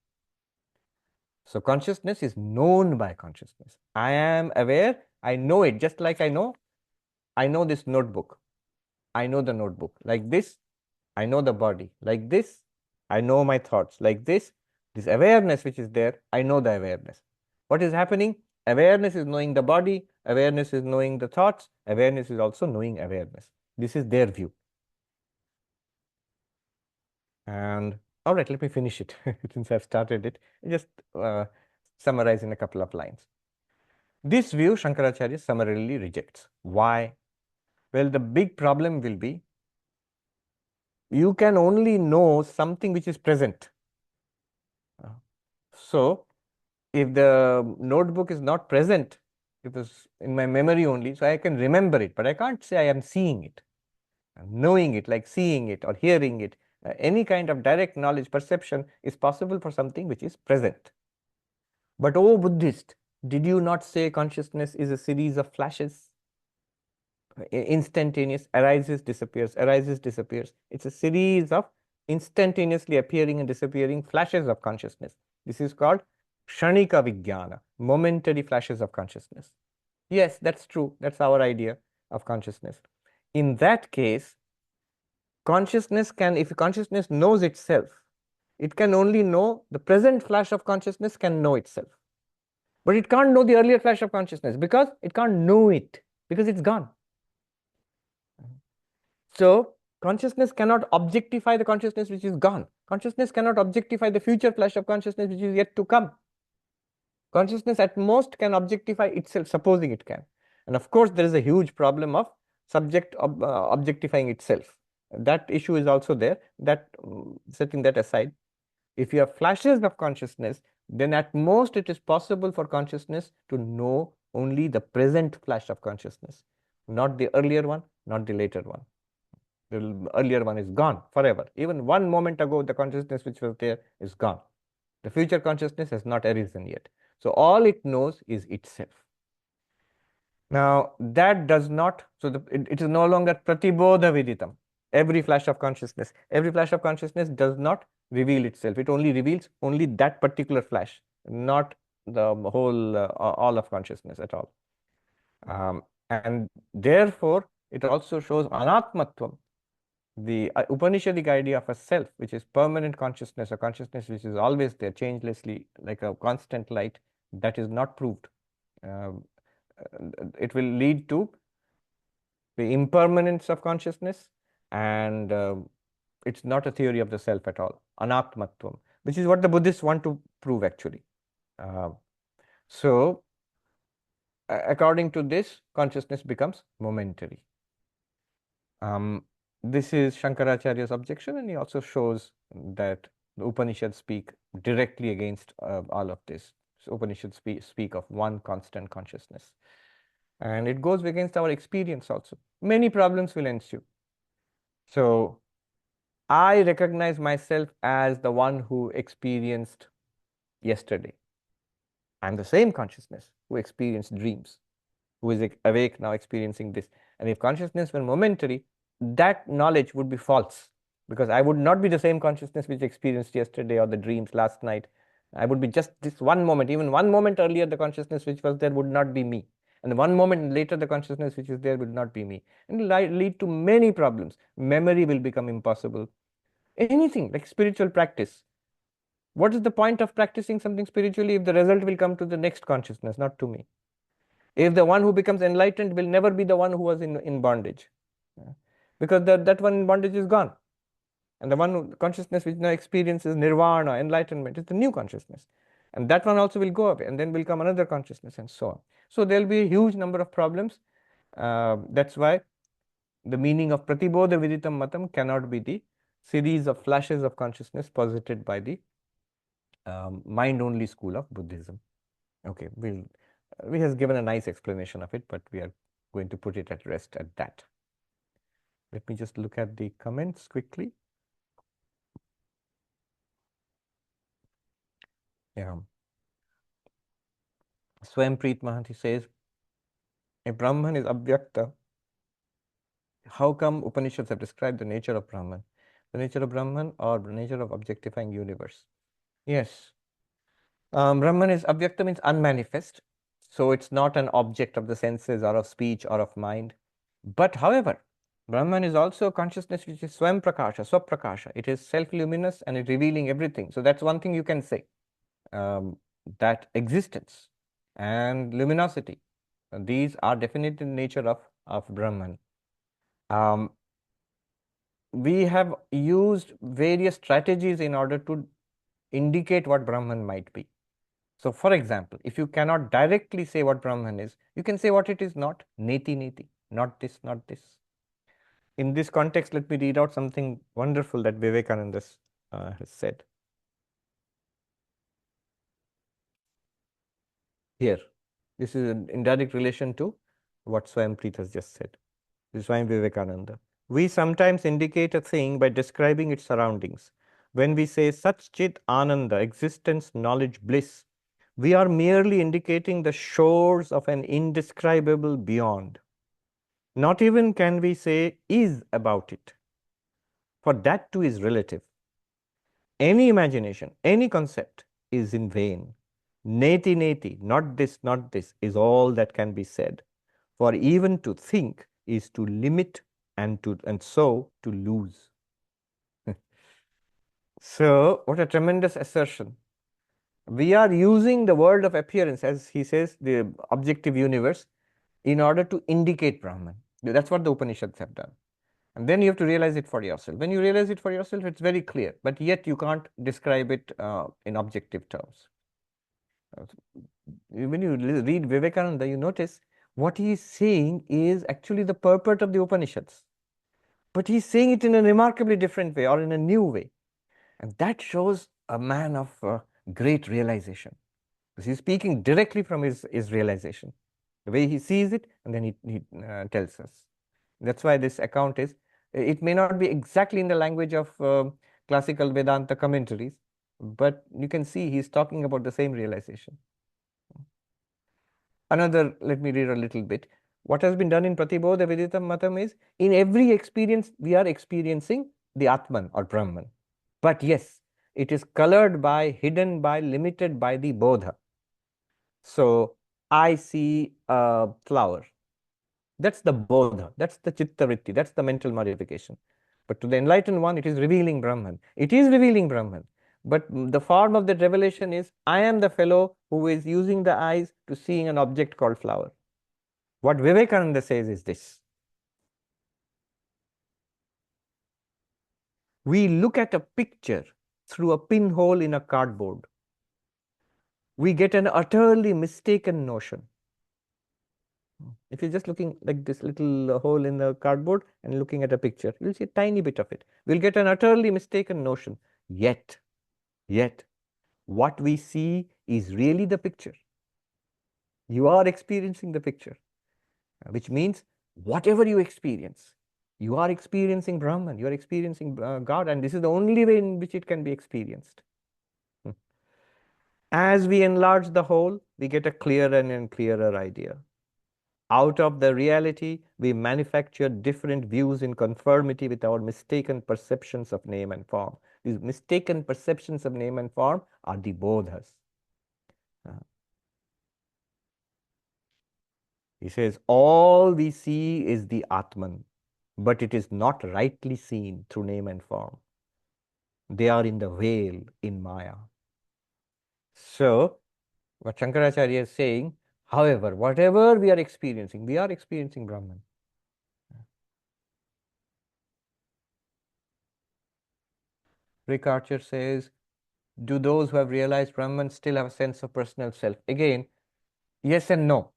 So consciousness is known by consciousness. I am aware, I know it, just like I know this notebook. I know the notebook. Like this, I know the body. Like this, I know my thoughts. Like this awareness which is there, I know the awareness. What is happening? Awareness is knowing the body, Awareness is knowing the thoughts. Awareness is also knowing awareness. This is their view. And all right, let me finish it since I've started it. Just summarize in a couple of lines. This view Shankaracharya summarily rejects. Why? Well, the big problem will be you can only know something which is present. So, if the notebook is not present, it was in my memory only, so I can remember it, but I can't say I am seeing it. Knowing it, like seeing it or hearing it, any kind of direct knowledge, perception is possible for something which is present. But oh Buddhist, did you not say consciousness is a series of flashes? Instantaneous, arises, disappears, arises, disappears. It's a series of instantaneously appearing and disappearing flashes of consciousness. This is called kshanika vijnana, momentary flashes of consciousness. Yes, that's true. That's our idea of consciousness. In that case, consciousness can, if consciousness knows itself, it can only know the present flash of consciousness can know itself. But it can't know the earlier flash of consciousness because it can't know it, because it's gone. So consciousness cannot objectify the consciousness which is gone. Consciousness cannot objectify the future flash of consciousness which is yet to come. Consciousness at most can objectify itself, supposing it can. And of course, there is a huge problem of subject objectifying itself. That issue is also there. That setting that aside, if you have flashes of consciousness, then at most it is possible for consciousness to know only the present flash of consciousness, not the earlier one, not the later one. The earlier one is gone forever. Even one moment ago, the consciousness which was there is gone. The future consciousness has not arisen yet. So all it knows is itself. Now, that does not, so it is no longer pratibodha viditam. Every flash of consciousness does not reveal itself. It only reveals only that particular flash, not the whole, all of consciousness at all. And therefore, it also shows anatmatvam, the Upanishadic idea of a self, which is permanent consciousness, a consciousness which is always there, changelessly, like a constant light, that is not proved. It will lead to the impermanence of consciousness, and it's not a theory of the self at all, anatmatvam, which is what the Buddhists want to prove actually. So, according to this, consciousness becomes momentary. This is Shankaracharya's objection, and he also shows that the Upanishads speak directly against all of this. So Upanishads speak of one constant consciousness. And it goes against our experience also. Many problems will ensue. So I recognize myself as the one who experienced yesterday. I'm the same consciousness who experienced dreams, who is awake now experiencing this. And if consciousness were momentary, that knowledge would be false, because I would not be the same consciousness which experienced yesterday or the dreams last night. I would be just this one moment. Even one moment earlier, the consciousness which was there would not be me. And one moment later, the consciousness which is there would not be me. And it will lead to many problems. Memory will become impossible. Anything like spiritual practice. What is the point of practicing something spiritually if the result will come to the next consciousness, not to me? If the one who becomes enlightened will never be the one who was in bondage, because that one in bondage is gone. And the one consciousness which now experiences nirvana, enlightenment, is the new consciousness. And that one also will go away, and then will come another consciousness, and so on. So there will be a huge number of problems. That's why the meaning of pratibodha viditam matam cannot be the series of flashes of consciousness posited by the mind-only school of Buddhism. Okay, we has given a nice explanation of it, but we are going to put it at rest at that. Let me just look at the comments quickly. Yeah. Swampreet Mahanti says, if Brahman is abhyakta, how come Upanishads have described the nature of Brahman? The nature of Brahman or the nature of objectifying universe? Yes. Brahman is abhyakta, means unmanifest. So it's not an object of the senses or of speech or of mind. But however, Brahman is also consciousness which is Swam Prakasha, Swaprakasha. It is self-luminous and it revealing everything. So that's one thing you can say. That existence and luminosity These are definite in nature of Brahman. Um, we have used various strategies in order to indicate what Brahman might be. So, for example, if you cannot directly say what Brahman is, you can say what it is not. Neti, neti, not this, not this. In this context, let me read out something wonderful that Vivekananda has said. Here, this is in direct relation to what Swayampreet has just said. This is Swami Vivekananda. We sometimes indicate a thing by describing its surroundings. When we say Sat Chit Ananda, existence, knowledge, bliss, we are merely indicating the shores of an indescribable beyond. Not even can we say is about it, for that too is relative. Any imagination, any concept is in vain. Neti neti, not this, is all that can be said. For even to think is to limit and so to lose. So, what a tremendous assertion. We are using the world of appearance, as he says, the objective universe, in order to indicate Brahman. That's what the Upanishads have done. And then you have to realize it for yourself. When you realize it for yourself, it's very clear, but yet you can't describe it in objective terms. When you read Vivekananda, you notice what he is saying is actually the purport of the Upanishads. But he's saying it in a remarkably different way or in a new way. And that shows a man of great realization. Because he's speaking directly from his realization, the way he sees it, and then he tells us. That's why this account is, it may not be exactly in the language of classical Vedanta commentaries, but you can see he's talking about the same realization. Another, let me read a little bit. What has been done in Pratibodha Vedita Matam is, in every experience, we are experiencing the Atman or Brahman. But yes, it is colored by, hidden by, limited by the Bodha. So, I see a flower. That's the Bodha, that's the Chitta Vritti, that's the mental modification. But to the enlightened one, it is revealing Brahman. It is revealing Brahman. But the form of that revelation is, I am the fellow who is using the eyes to seeing an object called flower. What Vivekananda says is this. We look at a picture through a pinhole in a cardboard. We get an utterly mistaken notion. If you're just looking like this little hole in the cardboard and looking at a picture, you'll see a tiny bit of it. We'll get an utterly mistaken notion. Yet, what we see is really the picture. You are experiencing the picture, which means whatever you experience, you are experiencing Brahman, you are experiencing God, and this is the only way in which it can be experienced. As we enlarge the whole, we get a clearer and clearer idea. Out of the reality, we manufacture different views in conformity with our mistaken perceptions of name and form. These mistaken perceptions of name and form are the bodhas. He says, all we see is the Atman, but it is not rightly seen through name and form. They are in the veil in Maya. So, what Shankaracharya is saying, however, whatever we are experiencing Brahman. Rick Archer says, do those who have realized Brahman still have a sense of personal self? Again, yes and no.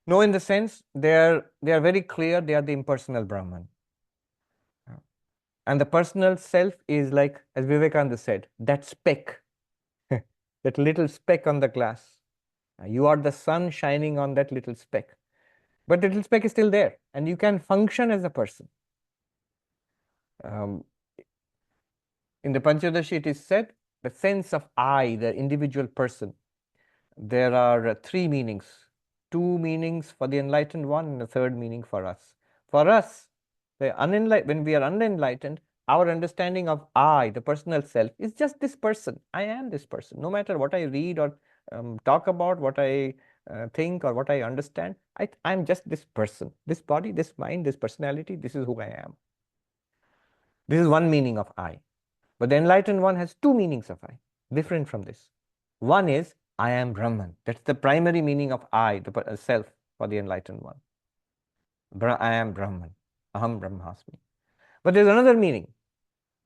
No, in the sense they are very clear they are the impersonal Brahman. And the personal self is like, as Vivekananda said, that speck, that little speck on the glass. You are the sun shining on that little speck. But the little speck is still there, and you can function as a person. Um, in the Panchadashi, it is said, the sense of I, the individual person, there are three meanings. Two meanings for the enlightened one, and a third meaning for us. For us, when we are unenlightened, our understanding of I, the personal self, is just this person. I am this person. No matter what I read or talk about, what I think or what I understand, I'm just this person. This body, this mind, this personality, this is who I am. This is one meaning of I. But the enlightened one has two meanings of I, different from this. One is, I am Brahman. That's the primary meaning of I, the self. for the enlightened one. I am Brahman. Aham Brahmasmi. But there's another meaning,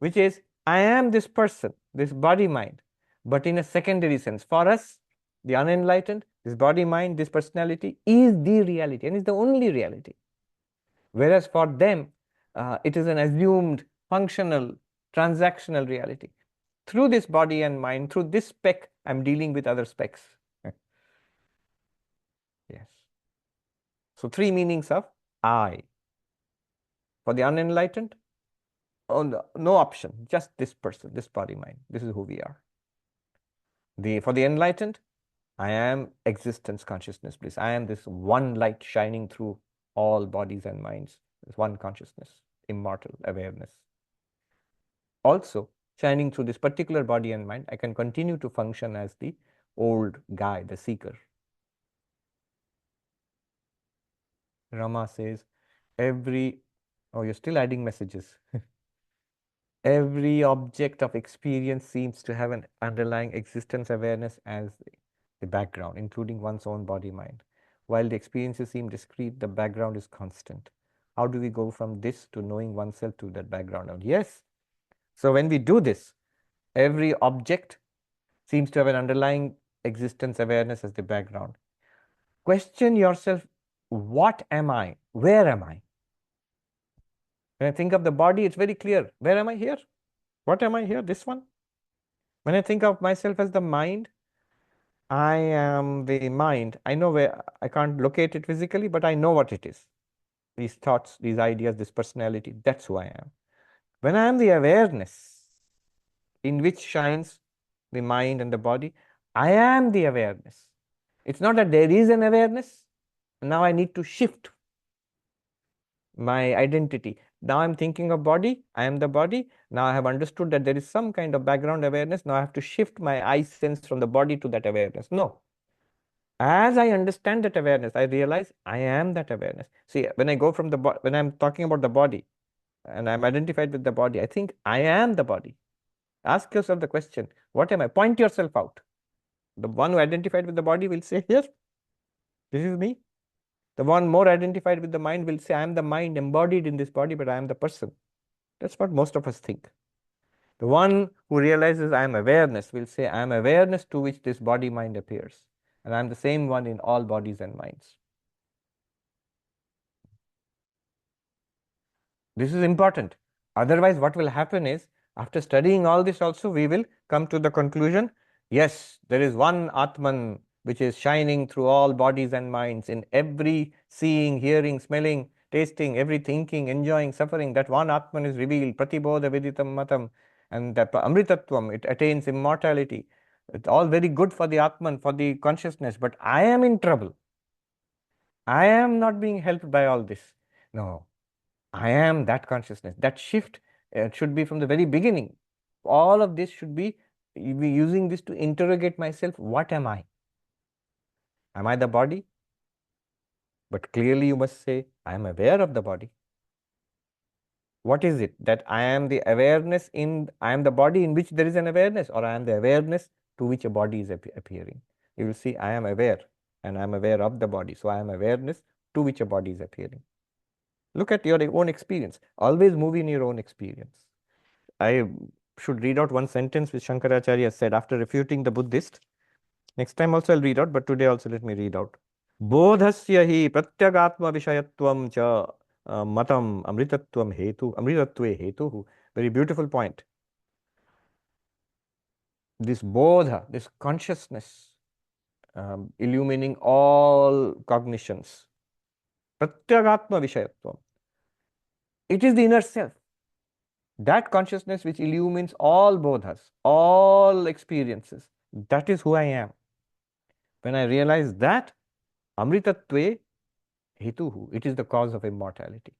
which is I am this person, this body mind, but in a secondary sense. For us, the unenlightened, this body mind, this personality is the reality and is the only reality. Whereas for them, it is an assumed, functional, transactional reality. Through this body and mind, through this speck, I'm dealing with other specks. Yes. So, three meanings of I. For the unenlightened, oh, no option, just this person, this body mind. This is who we are. For the enlightened, I am existence, consciousness, bliss. I am this one light shining through all bodies and minds. This one consciousness, immortal awareness. Also, shining through this particular body and mind, I can continue to function as the old guy, the seeker. Rama says, oh, you're still adding messages. Every object of experience seems to have an underlying existence awareness as the background, including one's own body mind. While the experiences seem discrete, the background is constant. How do we go from this to knowing oneself to that background? Yes. So when we do this, every object seems to have an underlying existence awareness as the background. Question yourself, what am I? Where am I? When I think of the body, it's very clear. Where am I here? What am I here? This one? When I think of myself as the mind, I am the mind. I know where, I can't locate it physically, but I know what it is. These thoughts, these ideas, this personality, that's who I am. When I am the awareness in which shines the mind and the body, I am the awareness. It's not that there is an awareness. Now I need to shift my identity. Now I'm thinking of body, I am the body. Now I have understood that there is some kind of background awareness. Now I have to shift my I sense from the body to that awareness. No. As I understand that awareness, I realize I am that awareness. See, when I go from the when I'm talking about the body and I'm identified with the body, I think I am the body. Ask yourself the question, what am I? Point yourself out. The one who identified with the body will say, yes, this is me. The one more identified with the mind will say, I am the mind embodied in this body, but I am the person. That's what most of us think. The one who realizes I am awareness will say, I am awareness to which this body mind appears. And I am the same one in all bodies and minds. This is important. Otherwise, what will happen is, after studying all this also, we will come to the conclusion, yes, there is one Atman which is shining through all bodies and minds in every seeing, hearing, smelling, tasting, every thinking, enjoying, suffering. That one Atman is revealed, pratibodha viditam matam, and that amritatvam, it attains immortality. It's all very good for the Atman, for the consciousness, but I am in trouble. I am not being helped by all this. No, I am that consciousness. That shift should be from the very beginning. All of this should be using this to interrogate myself. What am I? Am I the body? But clearly you must say, I am aware of the body. What is it? That I am the awareness I am the body in which there is an awareness, or I am the awareness to which a body is appearing. You will see, I am aware, and I am aware of the body. So I am awareness to which a body is appearing. Look at your own experience. Always move in your own experience. I should read out one sentence which Shankaracharya said after refuting the Buddhist. Next time also I'll read out, but today also let me read out. Bodhasya hi pratyagatma vishayatvam cha matam amritatvam hetu, amritatve hetu. Very beautiful point. This bodha, this consciousness, illumining all cognitions. Pratyagatma vishayatvam. It is the inner self. That consciousness which illumines all bodhas, all experiences, that is who I am. When I realize that, amritatve hetuhu, it is the cause of immortality.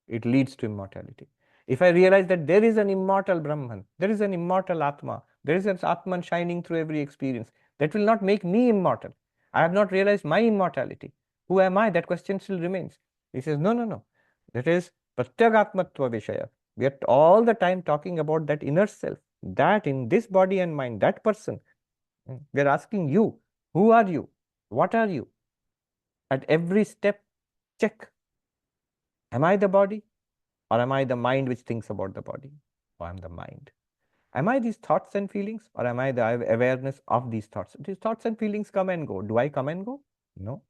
It leads to immortality. If I realize that there is an immortal Brahman, there is an immortal Atma, there is an Atman shining through every experience, that will not make me immortal. I have not realized my immortality. Who am I? That question still remains. He says, no, no, no. That is pratyagatmatva vishaya. We are all the time talking about that inner self, that in this body and mind, that person. We are asking you, who are you? What are you? At every step, check. Am I the body? Or am I the mind which thinks about the body? Or I'm the mind? Am I these thoughts and feelings? Or am I the awareness of these thoughts? These thoughts and feelings come and go. Do I come and go? No.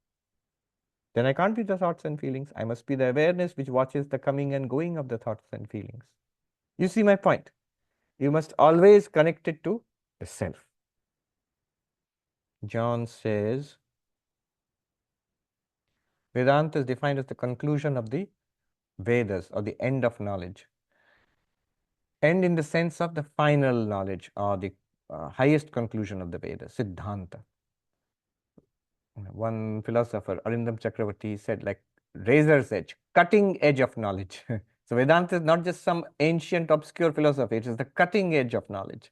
Then I can't be the thoughts and feelings. I must be the awareness which watches the coming and going of the thoughts and feelings. You see my point? You must always connect it to the self. John says, Vedanta is defined as the conclusion of the Vedas, or the end of knowledge. End in the sense of the final knowledge, or the highest conclusion of the Vedas, Siddhanta. One philosopher, Arindam Chakravarti, said like razor's edge, cutting edge of knowledge. So Vedanta is not just some ancient obscure philosophy, it is the cutting edge of knowledge.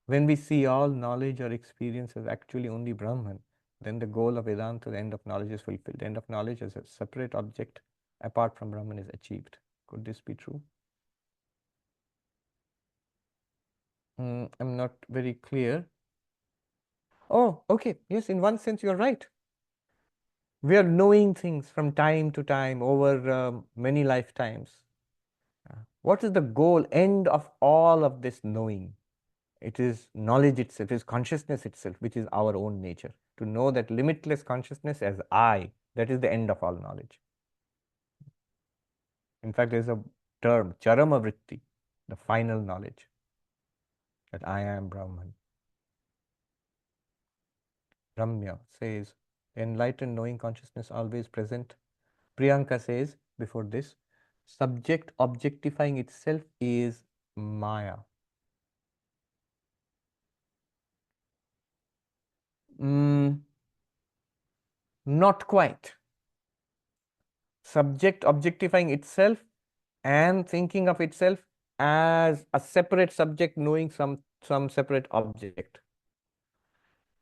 When we see all knowledge or experience as actually only Brahman, then the goal of Vedanta, the end of knowledge, is fulfilled. The end of knowledge as a separate object apart from Brahman is achieved. Could this be true? I'm not very clear. Oh, okay. Yes, in one sense, you're right. We are knowing things from time to time over many lifetimes. What is the goal, end of all of this knowing? It is knowledge itself, it is consciousness itself, which is our own nature. To know that limitless consciousness as I, that is the end of all knowledge. In fact, there is a term, charama vritti, the final knowledge, that I am Brahman. Ramya says, enlightened knowing consciousness always present. Priyanka says, before this, subject objectifying itself is Maya. Not quite. Subject objectifying itself and thinking of itself as a separate subject knowing some separate object.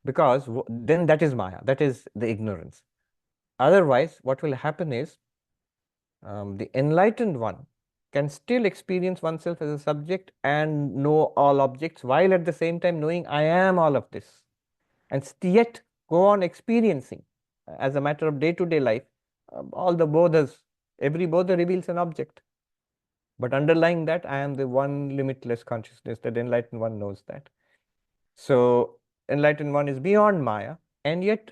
Because then that is Maya, that is the ignorance. Otherwise, what will happen is the enlightened one can still experience oneself as a subject and know all objects, while at the same time knowing I am all of this, and yet go on experiencing as a matter of day-to-day life all the bodhas. Every bodha reveals an object. But underlying that, I am the one limitless consciousness. That enlightened one knows that. So enlightened one is beyond Maya, and yet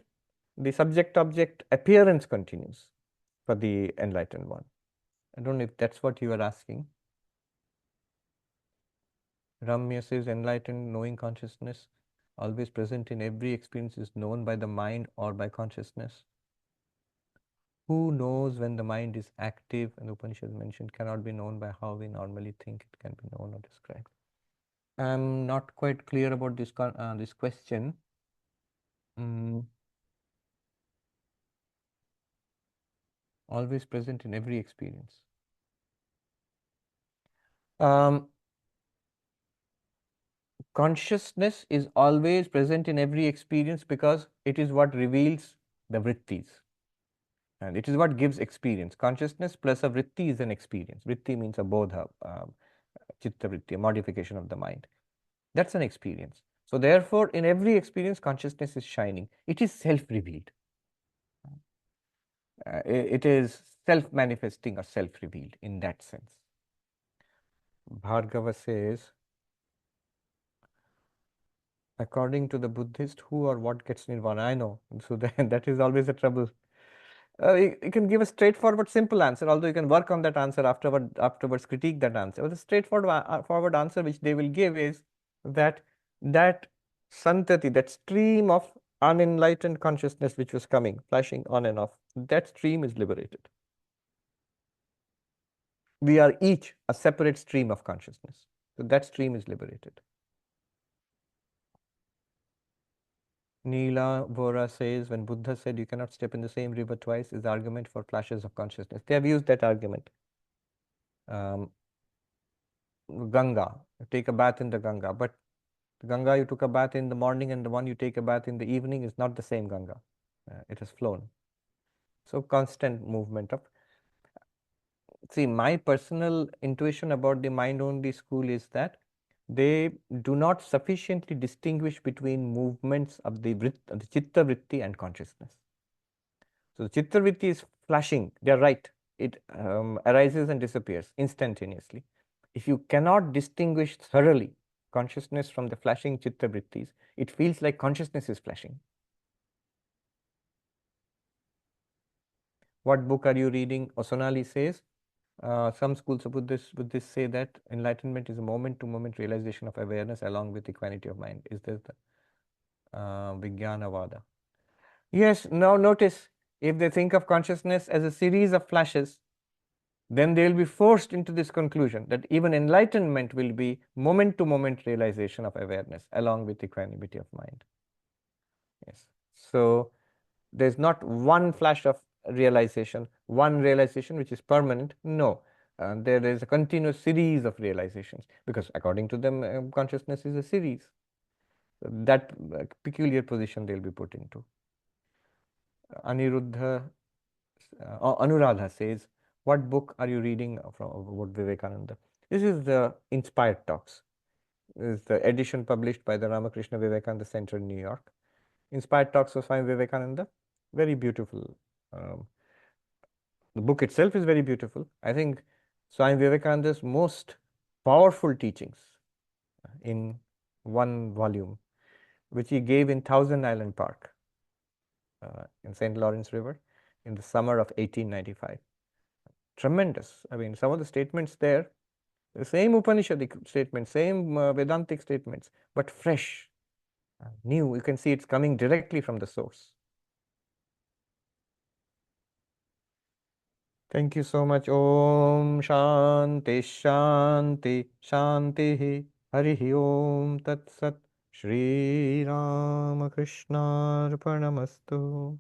the subject-object appearance continues for the enlightened one. I don't know if that's what you are asking. Ramya says enlightened knowing consciousness, always present in every experience, is known by the mind or by consciousness. Who knows when the mind is active? And the Upanishad mentioned cannot be known by how we normally think it can be known or described. I'm not quite clear about this question. Always present in every experience. Consciousness is always present in every experience because it is what reveals the vrittis. And it is what gives experience. Consciousness plus a vritti is an experience. Vritti means a bodha, chitta vritti, a modification of the mind. That's an experience. So therefore, in every experience, consciousness is shining. It is self-revealed. It is self-manifesting or self-revealed in that sense. Bhargava says, according to the Buddhist, who or what gets nirvana? I know. So that is always a trouble. You can give a straightforward, simple answer, although you can work on that answer afterwards critique that answer. But the straightforward forward answer which they will give is that santati, that stream of unenlightened consciousness which was coming, flashing on and off, that stream is liberated. We are each a separate stream of consciousness. So that stream is liberated. Neela Vora says, when Buddha said you cannot step in the same river twice, is the argument for flashes of consciousness. They have used that argument. Ganga, you take a bath in the Ganga, but the Ganga you took a bath in the morning and the one you take a bath in the evening is not the same Ganga. It has flown. So constant movement of. See, my personal intuition about the mind-only school is that they do not sufficiently distinguish between movements of the chitta vritti and consciousness. So Chittavritti is flashing. They're right. It arises and disappears instantaneously. If you cannot distinguish thoroughly consciousness from the flashing Chittavrittis, it feels like consciousness is flashing. What book are you reading? Osonali says, some schools of Buddhists say that enlightenment is a moment-to-moment realization of awareness along with equanimity of mind. Is this the Vijnanavada? Yes, now notice, if they think of consciousness as a series of flashes, then they will be forced into this conclusion that even enlightenment will be moment-to-moment realization of awareness along with equanimity of mind. Yes. So there's not one flash of realization, one realization which is permanent. No, there is a continuous series of realizations, because according to them, consciousness is a series. So that peculiar position they'll be put into. Aniruddha, Anuradha says, what book are you reading from about Vivekananda? This is the Inspired Talks. This is the edition published by the Ramakrishna Vivekananda Center in New York. Inspired Talks of Swami Vivekananda. Very beautiful. The book itself is very beautiful. I think Swami Vivekananda's most powerful teachings in one volume, which he gave in Thousand Island Park in St. Lawrence River in the summer of 1895. Tremendous. I mean, some of the statements there, the same Upanishadic statements, same Vedantic statements, but fresh, new. You can see it's coming directly from the source. Thank you so much. Om Shanti Shanti Shanti Hari Om Tat Sat Shri Ramakrishna Arpanamastu.